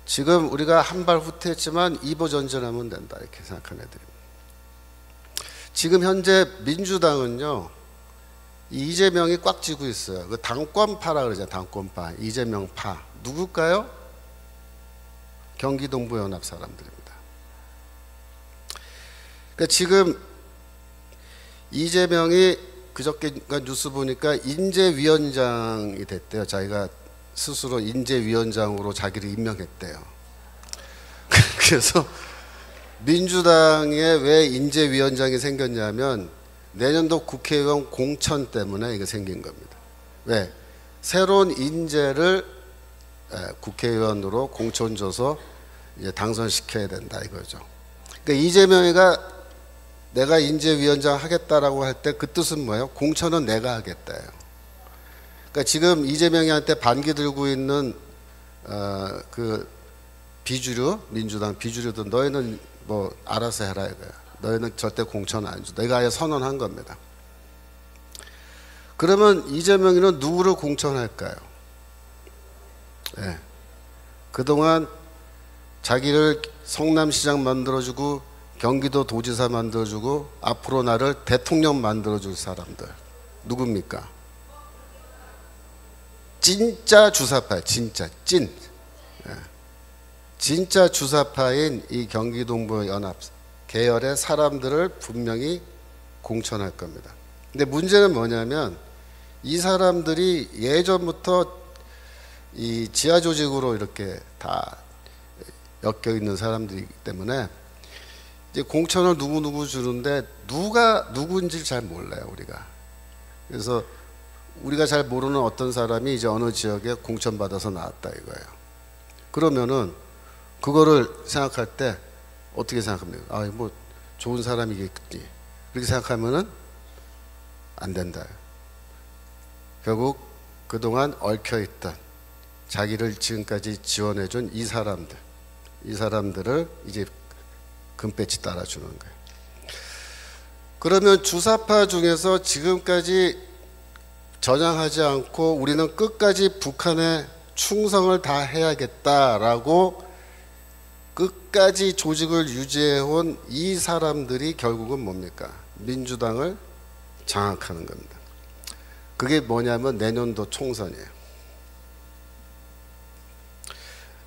지금 우리가 한 발 후퇴했지만 2보 전진하면 된다 이렇게 생각하는 애들입니다. 지금 현재 민주당은요 이재명이 꽉 쥐고 있어요. 그 당권파라 그러잖아요. 당권파, 이재명파. 누굴까요? 경기동부 연합 사람들입니다. 그러니까 지금 이재명이 그저께 뉴스 보니까 인재위원장이 됐대요. 자기가 스스로 인재위원장으로 자기를 임명했대요. 그래서 민주당에 왜 인재위원장이 생겼냐면 내년도 국회의원 공천 때문에 이게 생긴 겁니다. 왜? 새로운 인재를 국회의원으로 공천 줘서 이제 당선시켜야 된다 이거죠. 그러니까 이재명이가 내가 인재위원장 하겠다라고 할 때 그 뜻은 뭐예요? 공천은 내가 하겠다예요. 그러니까 지금 이재명이한테 반기 들고 있는 그 비주류, 민주당 비주류도 너희는 뭐 알아서 해라 이거야. 너희는 절대 공천 안 줘. 내가 아예 선언한 겁니다. 그러면 이재명이는 누구를 공천할까요? 네. 그동안 자기를 성남시장 만들어주고 경기도 도지사 만들어주고 앞으로 나를 대통령 만들어줄 사람들 누굽니까? 진짜 주사파, 진짜 찐, 진짜 주사파인 이 경기동부 연합 계열의 사람들을 분명히 공천할 겁니다. 근데 문제는 뭐냐면 이 사람들이 예전부터 이 지하 조직으로 이렇게 다 엮여 있는 사람들이기 때문에 이제 공천을 누구 주는데 누가 누구인지 잘 몰라요, 우리가. 그래서 우리가 잘 모르는 어떤 사람이 이제 어느 지역에 공천 받아서 나왔다 이거예요. 그러면은 그거를 생각할 때 어떻게 생각합니까? 아, 뭐 좋은 사람이겠지. 그렇게 생각하면은 안 된다. 결국 그동안 얽혀있던 자기를 지금까지 지원해준 이 사람들을 이제 금배지 따라주는 거예요. 그러면 주사파 중에서 지금까지 전향하지 않고 우리는 끝까지 북한에 충성을 다 해야겠다라고 끝까지 조직을 유지해온 이 사람들이 결국은 뭡니까? 민주당을 장악하는 겁니다. 그게 뭐냐면 내년도 총선이에요.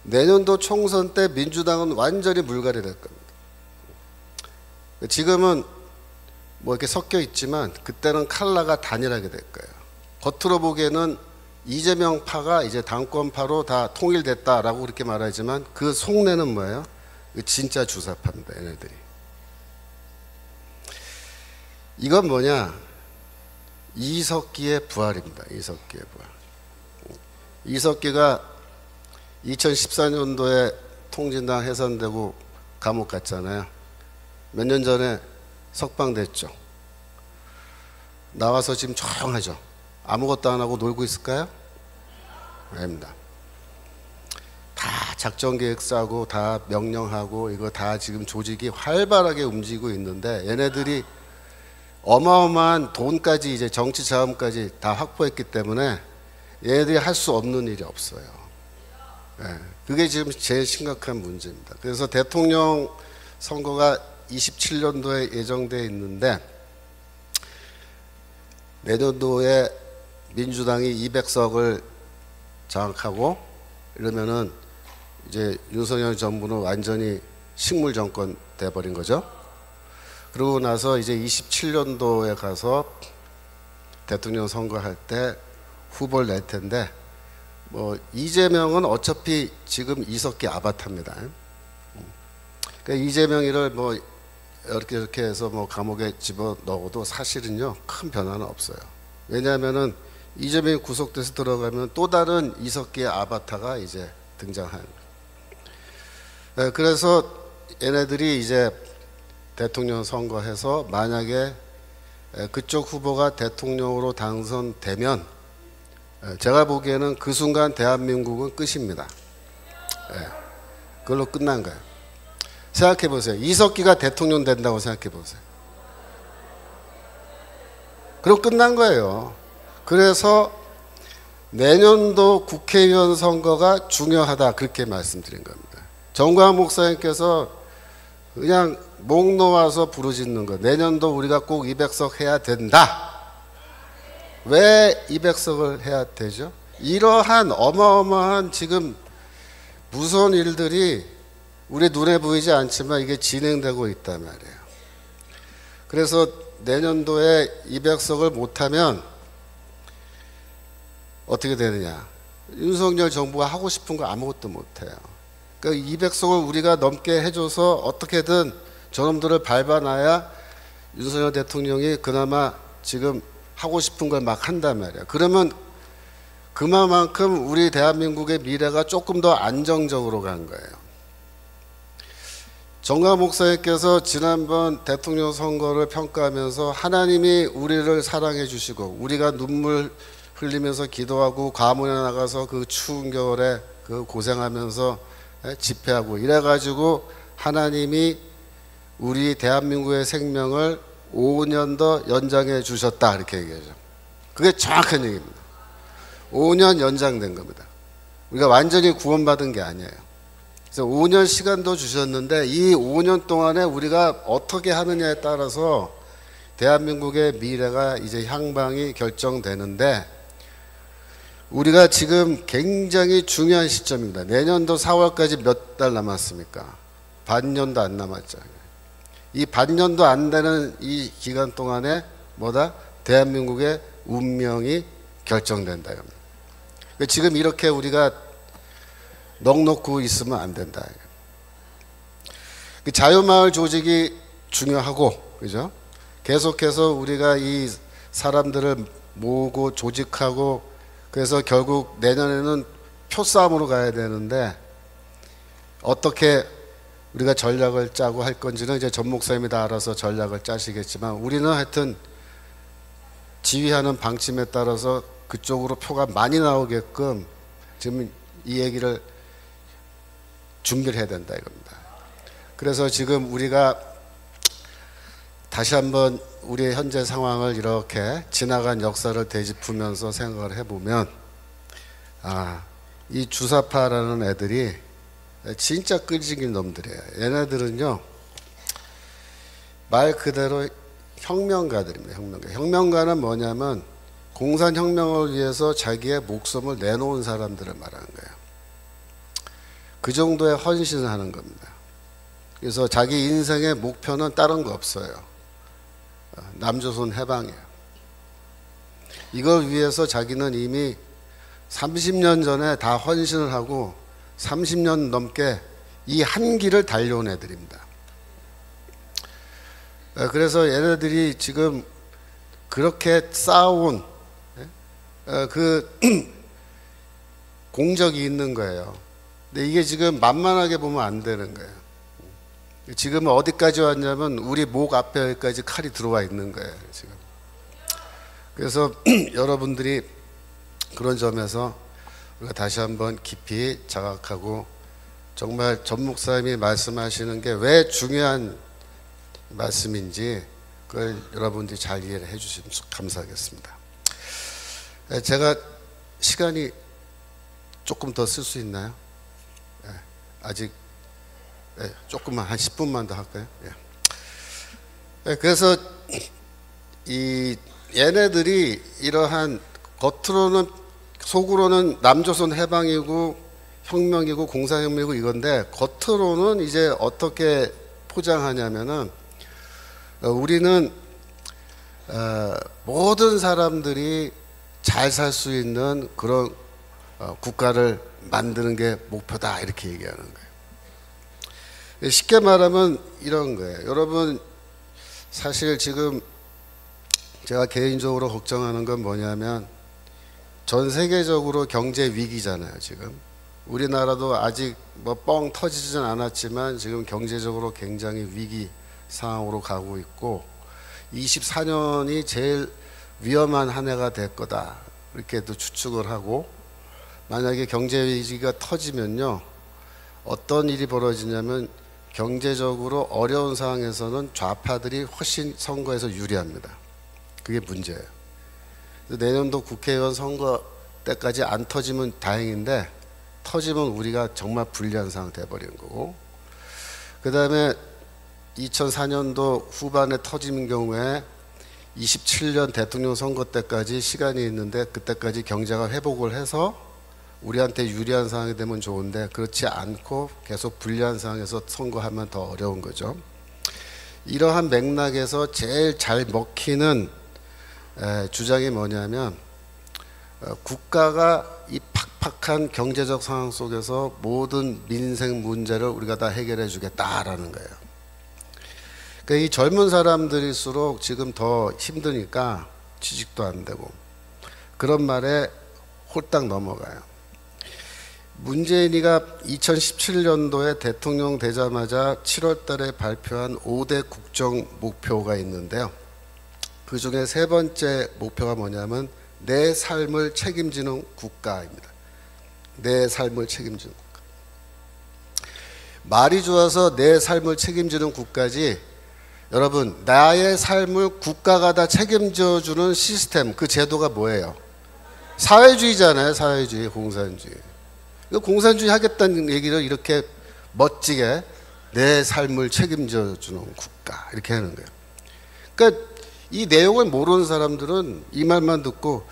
내년도 총선 때 민주당은 완전히 물갈이 될 겁니다. 지금은 뭐 이렇게 섞여 있지만 그때는 컬러가 단일하게 될 거예요. 겉으로 보기에는 이재명 파가 이제 당권파로 다 통일됐다라고 그렇게 말하지만 그 속내는 뭐예요? 진짜 주사파입니다, 얘네들이. 이건 뭐냐? 이석기의 부활입니다. 이석기의 부활. 이석기가 2014년도에 통진당 해산되고 감옥 갔잖아요. 몇 년 전에 석방됐죠. 나와서 지금 조용하죠. 아무것도 안 하고 놀고 있을까요? 아닙니다. 다 작전 계획 짜고 다 명령하고 이거 다 지금 조직이 활발하게 움직이고 있는데 얘네들이 어마어마한 돈까지 이제 정치 자금까지 다 확보했기 때문에 얘네들이 할 수 없는 일이 없어요. 네, 그게 지금 제일 심각한 문제입니다. 그래서 대통령 선거가 27년도에 예정되어 있는데 내년도에 민주당이 200석을 장악하고 이러면은 이제 윤석열 정부는 완전히 식물 정권 돼버린 거죠. 그러고 나서 이제 27년도에 가서 대통령 선거할 때 후보를 낼 텐데 뭐 이재명은 어차피 지금 이석기 아바타입니다. 그러니까 이재명이를 뭐 이렇게 해서 뭐 감옥에 집어 넣어도 사실은요 큰 변화는 없어요. 왜냐하면은 이재명이 구속돼서 들어가면 또 다른 이석기의 아바타가 이제 등장하는 거예요. 그래서 얘네들이 이제 대통령 선거해서 만약에 그쪽 후보가 대통령으로 당선되면 제가 보기에는 그 순간 대한민국은 끝입니다. 그걸로 끝난 거예요. 생각해 보세요. 이석기가 대통령 된다고 생각해 보세요. 그럼 끝난 거예요. 그래서 내년도 국회의원 선거가 중요하다 그렇게 말씀드린 겁니다. 정광 목사님께서 그냥 목 놓아서 부르짖는 거. 내년도 우리가 꼭 200석 해야 된다. 왜 200석을 해야 되죠? 이러한 어마어마한 지금 무서운 일들이 우리 눈에 보이지 않지만 이게 진행되고 있단 말이에요. 그래서 내년도에 200석을 못하면 어떻게 되느냐? 윤석열 정부가 하고 싶은 거 아무것도 못해요. 그러니까 200석을 우리가 넘게 해줘서 어떻게든 저놈들을 밟아놔야 윤석열 대통령이 그나마 지금 하고 싶은 걸 막 한단 말이에요. 그러면 그만큼 우리 대한민국의 미래가 조금 더 안정적으로 간 거예요. 정광 목사님께서 지난번 대통령 선거를 평가하면서 하나님이 우리를 사랑해 주시고 우리가 눈물 흘리면서 기도하고 과문에 나가서 그 추운 겨울에 그 고생하면서 집회하고 이래가지고 하나님이 우리 대한민국의 생명을 5년 더 연장해 주셨다 이렇게 얘기하죠. 그게 정확한 얘기입니다. 5년 연장된 겁니다. 우리가 완전히 구원받은 게 아니에요. 그래서 5년 시간도 주셨는데 이 5년 동안에 우리가 어떻게 하느냐에 따라서 대한민국의 미래가 이제 향방이 결정되는데 우리가 지금 굉장히 중요한 시점입니다. 내년도 4월까지 몇 달 남았습니까? 반년도 안 남았죠. 이 반년도 안 되는 이 기간 동안에 뭐다? 대한민국의 운명이 결정된다. 그러니까 지금 이렇게 우리가 넋 놓고 있으면 안 된다. 그 자유마을 조직이 중요하고, 그죠? 계속해서 우리가 이 사람들을 모으고 조직하고, 그래서 결국 내년에는 표싸움으로 가야 되는데 어떻게 우리가 전략을 짜고 할 건지는 이제 전 목사님이 다 알아서 전략을 짜시겠지만, 우리는 하여튼 지휘하는 방침에 따라서 그쪽으로 표가 많이 나오게끔 지금 이 얘기를 준비를 해야 된다 이겁니다. 그래서 지금 우리가 다시 한번 우리의 현재 상황을 이렇게 지나간 역사를 되짚으면서 생각을 해보면, 이 주사파라는 애들이 진짜 끄지긴 놈들이에요. 얘네들은요, 말 그대로 혁명가들입니다. 혁명가는 뭐냐면 공산혁명을 위해서 자기의 목숨을 내놓은 사람들을 말하는 거예요. 그 정도의 헌신을 하는 겁니다. 그래서 자기 인생의 목표는 다른 거 없어요. 남조선 해방이에요. 이걸 위해서 자기는 이미 30년 전에 다 헌신을 하고 30년 넘게 이 한 길을 달려온 애들입니다. 그래서 얘네들이 지금 그렇게 쌓아온 그 공적이 있는 거예요. 근데 이게 지금 만만하게 보면 안 되는 거예요. 지금 어디까지 왔냐면 우리 목 앞에까지 칼이 들어와 있는 거예요, 지금. 그래서 여러분들이 그런 점에서 우리가 다시 한번 깊이 자각하고, 정말 전 목사님이 말씀하시는 게 왜 중요한 말씀인지 그걸 여러분들이 잘 이해를 해 주시면 감사하겠습니다. 제가 시간이 조금 더 쓸 수 있나요? 아직 조금만, 한 10분만 더 할까요? 그래서 이 얘네들이 이러한 겉으로는, 속으로는 남조선 해방이고 혁명이고 공사혁명이고 이건데, 겉으로는 이제 어떻게 포장하냐면은 우리는 모든 사람들이 잘 살 수 있는 그런 국가를 만드는 게 목표다 이렇게 얘기하는 거예요. 쉽게 말하면 이런 거예요. 여러분, 사실 지금 제가 개인적으로 걱정하는 건 뭐냐면 전 세계적으로 경제 위기잖아요. 지금 우리나라도 아직 뭐 뻥 터지진 않았지만 지금 경제적으로 굉장히 위기 상황으로 가고 있고, 24년이 제일 위험한 한 해가 될 거다 이렇게도 추측을 하고, 만약에 경제 위기가 터지면요 어떤 일이 벌어지냐면 경제적으로 어려운 상황에서는 좌파들이 훨씬 선거에서 유리합니다. 그게 문제예요. 내년도 국회의원 선거 때까지 안 터지면 다행인데, 터지면 우리가 정말 불리한 상황 돼버리는 거고, 그 다음에 2004년도 후반에 터지는 경우에 27년 대통령 선거 때까지 시간이 있는데, 그때까지 경제가 회복을 해서 우리한테 유리한 상황이 되면 좋은데, 그렇지 않고 계속 불리한 상황에서 선거하면 더 어려운 거죠. 이러한 맥락에서 제일 잘 먹히는 주장이 뭐냐면, 국가가 이 팍팍한 경제적 상황 속에서 모든 민생 문제를 우리가 다 해결해 주겠다라는 거예요. 그러니까 이 젊은 사람들일수록 지금 더 힘드니까 취직도 안 되고 그런 말에 홀딱 넘어가요. 문재인이가 2017년도에 대통령 되자마자 7월 달에 발표한 5대 국정 목표가 있는데요. 그 중에 세 번째 목표가 뭐냐면 내 삶을 책임지는 국가입니다. 내 삶을 책임지는 국가. 말이 좋아서 내 삶을 책임지는 국가지, 여러분, 나의 삶을 국가가 다 책임져주는 시스템, 그 제도가 뭐예요? 사회주의잖아요. 사회주의, 공산주의. 공산주의 하겠다는 얘기를 이렇게 멋지게 내 삶을 책임져주는 국가 이렇게 하는 거예요. 그러니까 이 내용을 모르는 사람들은 이 말만 듣고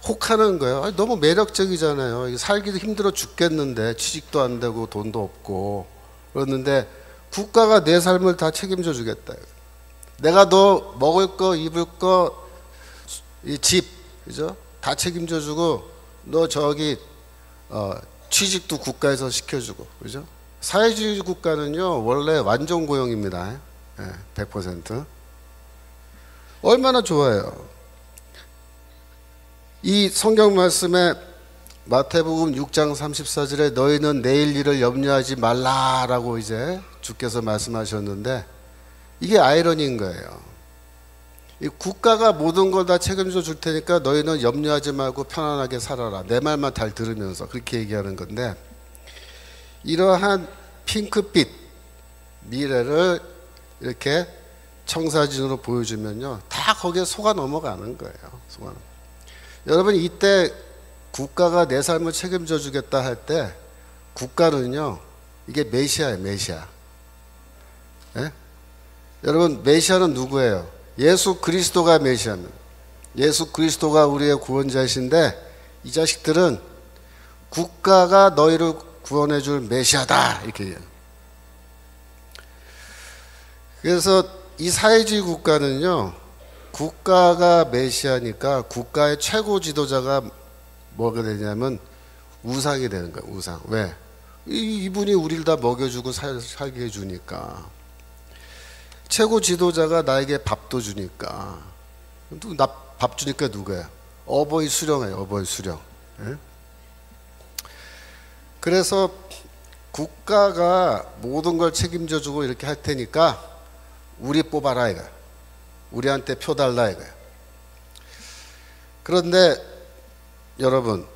혹하는 거예요. 너무 매력적이잖아요. 살기도 힘들어 죽겠는데, 취직도 안 되고 돈도 없고 그러는데 국가가 내 삶을 다 책임져 주겠다. 내가 너 먹을 거, 입을 거, 이 집, 그죠? 다 책임져 주고, 너 저기 취직도 국가에서 시켜주고, 그죠? 사회주의 국가는요 원래 완전 고용입니다. 100%. 얼마나 좋아요. 이 성경 말씀에 마태복음 6장 34절에 너희는 내일 일을 염려하지 말라라고 이제 주께서 말씀하셨는데, 이게 아이러니인 거예요. 이 국가가 모든 걸 다 책임져 줄 테니까 너희는 염려하지 말고 편안하게 살아라. 내 말만 잘 들으면서 그렇게 얘기하는 건데, 이러한 핑크빛 미래를 이렇게 청사진으로 보여주면요 다 거기에 속아 넘어가는 거예요. 여러분, 이때 국가가 내 삶을 책임져 주겠다 할 때 국가는요 이게 메시아예요. 메시아. 예? 여러분, 메시아는 누구예요? 예수 그리스도가 메시아입니다. 예수 그리스도가 우리의 구원자이신데, 이 자식들은 국가가 너희를 구원해 줄 메시아다 이렇게 얘기해요. 그래서 이 사회주의 국가는요 국가가 메시아니까 국가의 최고 지도자가 뭐가 되냐면 우상이 되는 거예요. 우상. 왜? 이분이 우리를 다 먹여주고 살게 해주니까. 최고 지도자가 나에게 밥도 주니까. 나 밥 주니까 누구야? 어버이 수령이에요. 어버이 수령. 예? 그래서 국가가 모든 걸 책임져주고 이렇게 할 테니까 우리 뽑아라 이거야. 우리한테 표 달라 이거야. 그런데 여러분,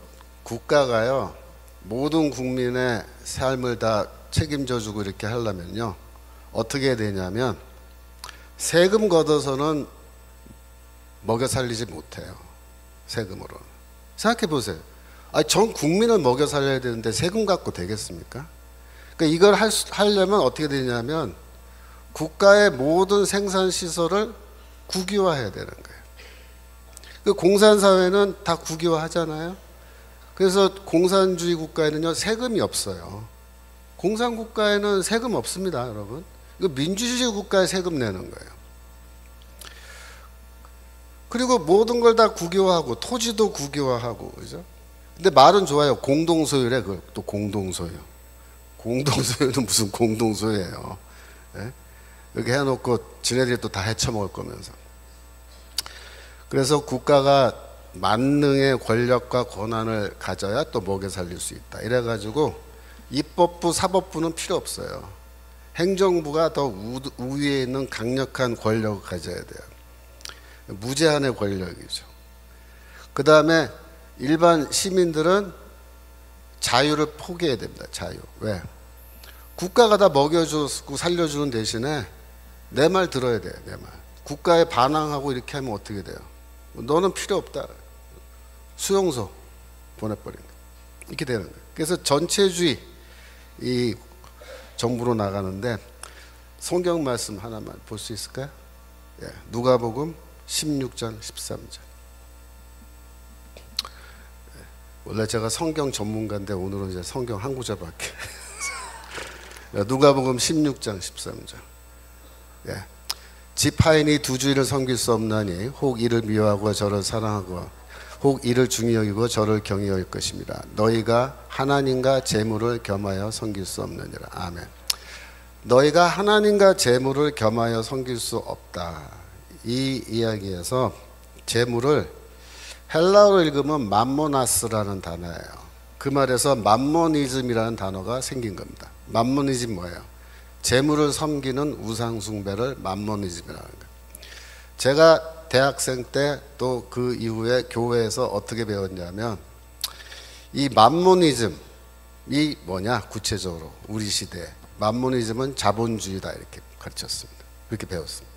국가가요 모든 국민의 삶을 다 책임져주고 이렇게 하려면요 어떻게 해야 되냐면, 세금 걷어서는 먹여 살리지 못해요. 세금으로. 생각해 보세요. 전 국민을 먹여 살려야 되는데 세금 갖고 되겠습니까? 그러니까 이걸 하려면 어떻게 되냐면 국가의 모든 생산 시설을 국유화해야 되는 거예요. 그 공산사회는 다 국유화하잖아요. 그래서 공산주의 국가에는요 세금이 없어요. 공산국가에는 세금 없습니다, 여러분. 이거 민주주의 국가에 세금 내는 거예요. 그리고 모든 걸 다 국유화하고 토지도 국유화하고, 그죠? 근데 말은 좋아요. 공동소유래. 그걸 또 공동소유. 공동소유는 무슨 공동소유예요. 예? 이렇게 해놓고 지네들이 또 다 헤쳐먹을 거면서. 그래서 국가가 만능의 권력과 권한을 가져야 또 먹여 살릴 수 있다. 이래가지고 입법부, 사법부는 필요 없어요. 행정부가 더 우위에 있는 강력한 권력을 가져야 돼요. 무제한의 권력이죠. 그 다음에 일반 시민들은 자유를 포기해야 됩니다. 자유. 왜? 국가가 다 먹여주고 살려주는 대신에 내 말 들어야 돼요. 내 말. 국가에 반항하고 이렇게 하면 어떻게 돼요? 너는 필요 없다. 수용소 보내버린 거예요. 이렇게 되는 거예요. 그래서 전체주의 이 정부로 나가는데, 성경 말씀 하나만 볼 수 있을까요? 예, 누가복음 16장 13절. 원래 제가 성경 전문가인데 오늘은 이제 성경 한 구절밖에. 누가복음 16장 13절. 예. 지파인이 두 주인을 섬길 수 없나니 혹 이를 미워하고 저를 사랑하고 혹 이를 중히 여기고 저를 경히 여길 것입니다. 너희가 하나님과 재물을 겸하여 섬길 수 없느니라. 아멘. 너희가 하나님과 재물을 겸하여 섬길 수 없다. 이 이야기에서 재물을 헬라어로 읽으면 맘모나스라는 단어예요. 그 말에서 맘모니즘이라는 단어가 생긴 겁니다. 맘모니즘 뭐예요? 재물을 섬기는 우상숭배를 맘모니즘이라는 거예요. 제가 대학생 때 또 그 이후에 교회에서 어떻게 배웠냐면, 이 맘모니즘이 뭐냐, 구체적으로 우리 시대에 맘모니즘은 자본주의다 이렇게 가르쳤습니다. 그렇게 배웠습니다.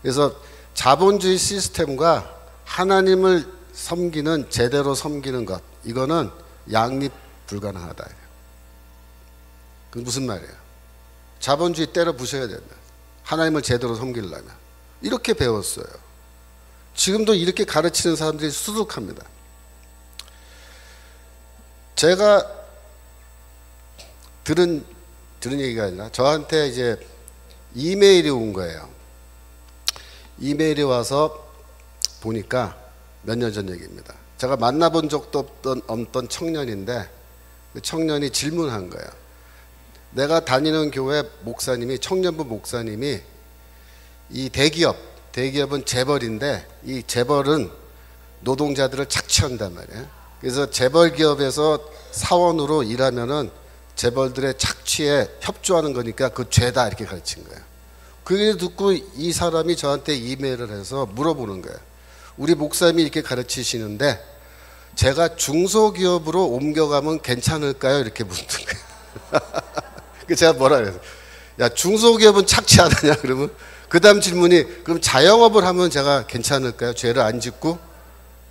그래서 자본주의 시스템과 하나님을 섬기는, 제대로 섬기는 것, 이거는 양립 불가능하다. 그 무슨 말이에요? 자본주의 때려 부셔야 된다. 하나님을 제대로 섬기려면. 이렇게 배웠어요. 지금도 이렇게 가르치는 사람들이 수두룩합니다. 제가 들은 얘기가 아니라 저한테 이제 이메일이 온 거예요. 이메일이 와서 보니까 몇 년 전 얘기입니다. 제가 만나본 적도 없던 청년인데 그 청년이 질문한 거예요. 내가 다니는 교회 목사님이, 청년부 목사님이 이 대기업은 재벌인데 이 재벌은 노동자들을 착취한단 말이에요. 그래서 재벌 기업에서 사원으로 일하면은 재벌들의 착취에 협조하는 거니까 그 죄다 이렇게 가르친 거예요. 그게 듣고 이 사람이 저한테 이메일을 해서 물어보는 거예요. 우리 목사님이 이렇게 가르치시는데 제가 중소기업으로 옮겨가면 괜찮을까요? 이렇게 묻는 거예요. 그래서 제가 뭐라 그래서, 야, 중소기업은 착취 안 하냐? 그러면 그 다음 질문이, 그럼 자영업을 하면 제가 괜찮을까요? 죄를 안 짓고?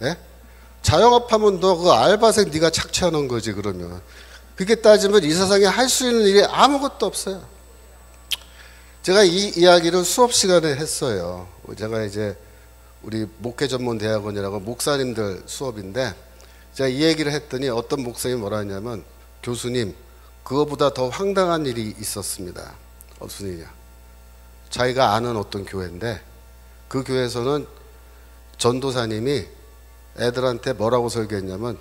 예? 자영업하면 너 그 알바생 네가 착취하는 거지. 그러면 그렇게 따지면 이 세상에 할 수 있는 일이 아무것도 없어요. 제가 이 이야기를 수업 시간에 했어요. 제가 이제 우리 목회전문대학원이라고 목사님들 수업인데 제가 이 얘기를 했더니 어떤 목사님이 뭐라 하냐면, 교수님, 그거보다 더 황당한 일이 있었습니다. 무슨 일이냐? 자기가 아는 어떤 교회인데 그 교회에서는 전도사님이 애들한테 뭐라고 설교했냐면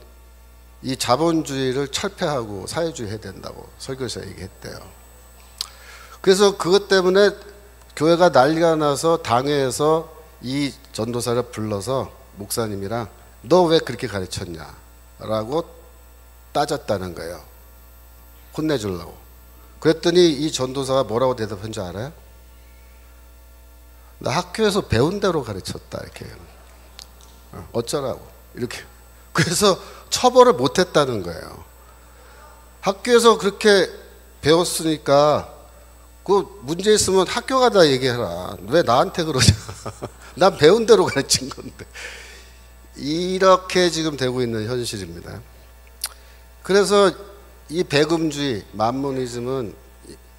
이 자본주의를 철폐하고 사회주의 해야 된다고 설교에서 얘기했대요. 그래서 그것 때문에 교회가 난리가 나서 당회에서 이 전도사를 불러서 목사님이랑 너 왜 그렇게 가르쳤냐 라고 따졌다는 거예요. 혼내주려고. 그랬더니 이 전도사가 뭐라고 대답한 줄 알아요? 나 학교에서 배운 대로 가르쳤다 이렇게. 어쩌라고 이렇게. 그래서 처벌을 못했다는 거예요. 학교에서 그렇게 배웠으니까 그 문제 있으면 학교 가다 얘기해라. 왜 나한테 그러냐. 난 배운 대로 가르친 건데. 이렇게 지금 되고 있는 현실입니다. 그래서 이 배금주의, 만모니즘은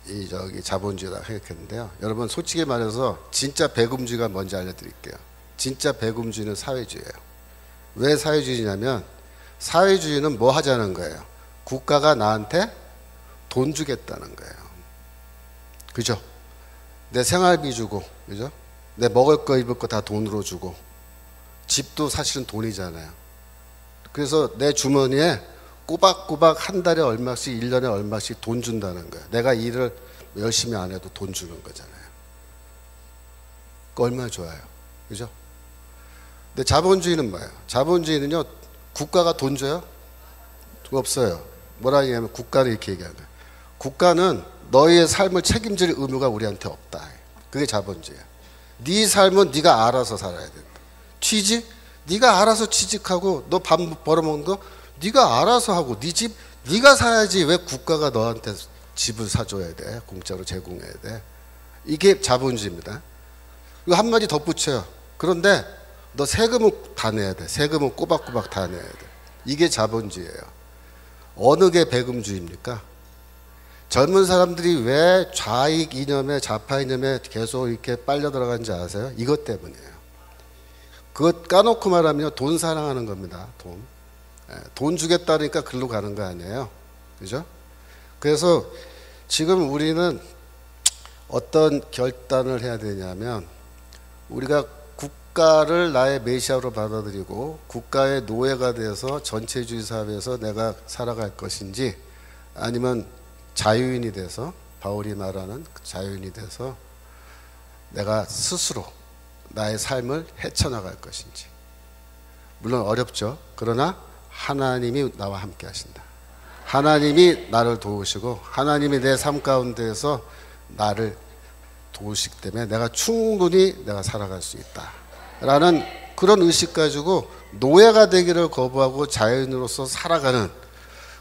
이 자본주의다 생각했는데요. 여러분 솔직히 말해서 진짜 배금주의가 뭔지 알려드릴게요. 진짜 배금주의는 사회주의예요. 왜 사회주의냐면 사회주의는 뭐 하자는 거예요? 국가가 나한테 돈 주겠다는 거예요. 그죠? 내 생활비 주고, 그죠? 내 먹을 거 입을 거 다 돈으로 주고, 집도 사실은 돈이잖아요. 그래서 내 주머니에 꼬박꼬박 한 달에 얼마씩, 1년에 얼마씩 돈 준다는 거예요. 내가 일을 열심히 안 해도 돈 주는 거잖아요. 그 얼마나 좋아요. 그죠? 근데 자본주의는 뭐예요? 자본주의는요, 국가가 돈 줘요? 없어요. 뭐라 하냐면 국가를 이렇게 얘기하는 거예요. 국가는 너희의 삶을 책임질 의무가 우리한테 없다. 그게 자본주의야. 네 삶은 네가 알아서 살아야 된다. 취직? 네가 알아서 취직하고 너 밥 벌어먹는 거 네가 알아서 하고 네 집 네가 사야지. 왜 국가가 너한테 집을 사줘야 돼? 공짜로 제공해야 돼? 이게 자본주의입니다. 이거 한마디 덧붙여요. 그런데 너 세금은 다 내야 돼. 세금은 꼬박꼬박 다 내야 돼. 이게 자본주의예요. 어느 게 배금주의입니까? 젊은 사람들이 왜 좌익 이념에 좌파 이념에 계속 이렇게 빨려 들어간지 아세요? 이것 때문이에요. 그것 까놓고 말하면 돈 사랑하는 겁니다. 돈. 돈 주겠다니까 글로 가는 거 아니에요. 그죠? 그래서 지금 우리는 어떤 결단을 해야 되냐면 우리가 국가를 나의 메시아로 받아들이고 국가의 노예가 돼서 전체주의 사회에서 내가 살아갈 것인지, 아니면 자유인이 돼서, 바울이 말하는 자유인이 돼서 내가 스스로 나의 삶을 헤쳐나갈 것인지. 물론 어렵죠. 그러나 하나님이 나와 함께 하신다. 하나님이 나를 도우시고 하나님이 내 삶 가운데에서 나를 도우시기 때문에 내가 충분히 내가 살아갈 수 있다 라는 그런 의식 가지고 노예가 되기를 거부하고 자유인으로서 살아가는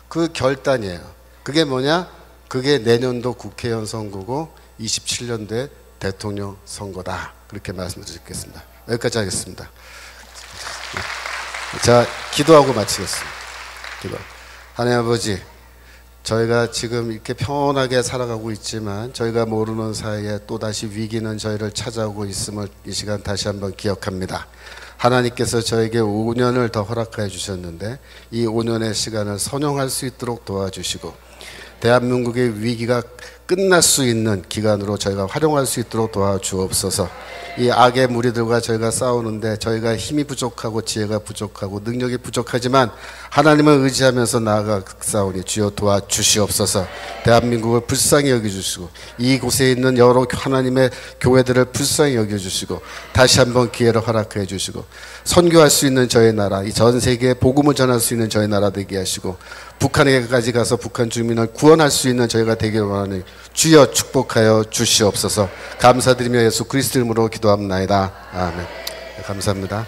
그 결단이에요. 그게 뭐냐? 그게 내년도 국회의원 선거고 27년도에 대통령 선거다. 그렇게 말씀드리겠습니다. 여기까지 하겠습니다. 자, 기도하고 마치겠습니다. 기도. 하나님 아버지, 저희가 지금 이렇게 평온하게 살아가고 있지만 저희가 모르는 사이에 또다시 위기는 저희를 찾아오고 있음을 이 시간 다시 한번 기억합니다. 하나님께서 저에게 5년을 더 허락해 주셨는데 이 5년의 시간을 선용할 수 있도록 도와주시고, 대한민국의 위기가 끝날 수 있는 기간으로 저희가 활용할 수 있도록 도와주옵소서. 이 악의 무리들과 저희가 싸우는데 저희가 힘이 부족하고 지혜가 부족하고 능력이 부족하지만 하나님을 의지하면서 나아가 싸우니 주여 도와주시옵소서. 대한민국을 불쌍히 여겨주시고 이곳에 있는 여러 하나님의 교회들을 불쌍히 여겨주시고 다시 한번 기회를 허락해 주시고 선교할 수 있는 저희 나라, 이 전 세계에 복음을 전할 수 있는 저희 나라 되게 하시고 북한에까지 가서 북한 주민을 구원할 수 있는 저희가 되기를 원하니 주여 축복하여 주시옵소서. 감사드리며 예수 그리스도 이름으로 기도합나이다. 아멘. 감사합니다.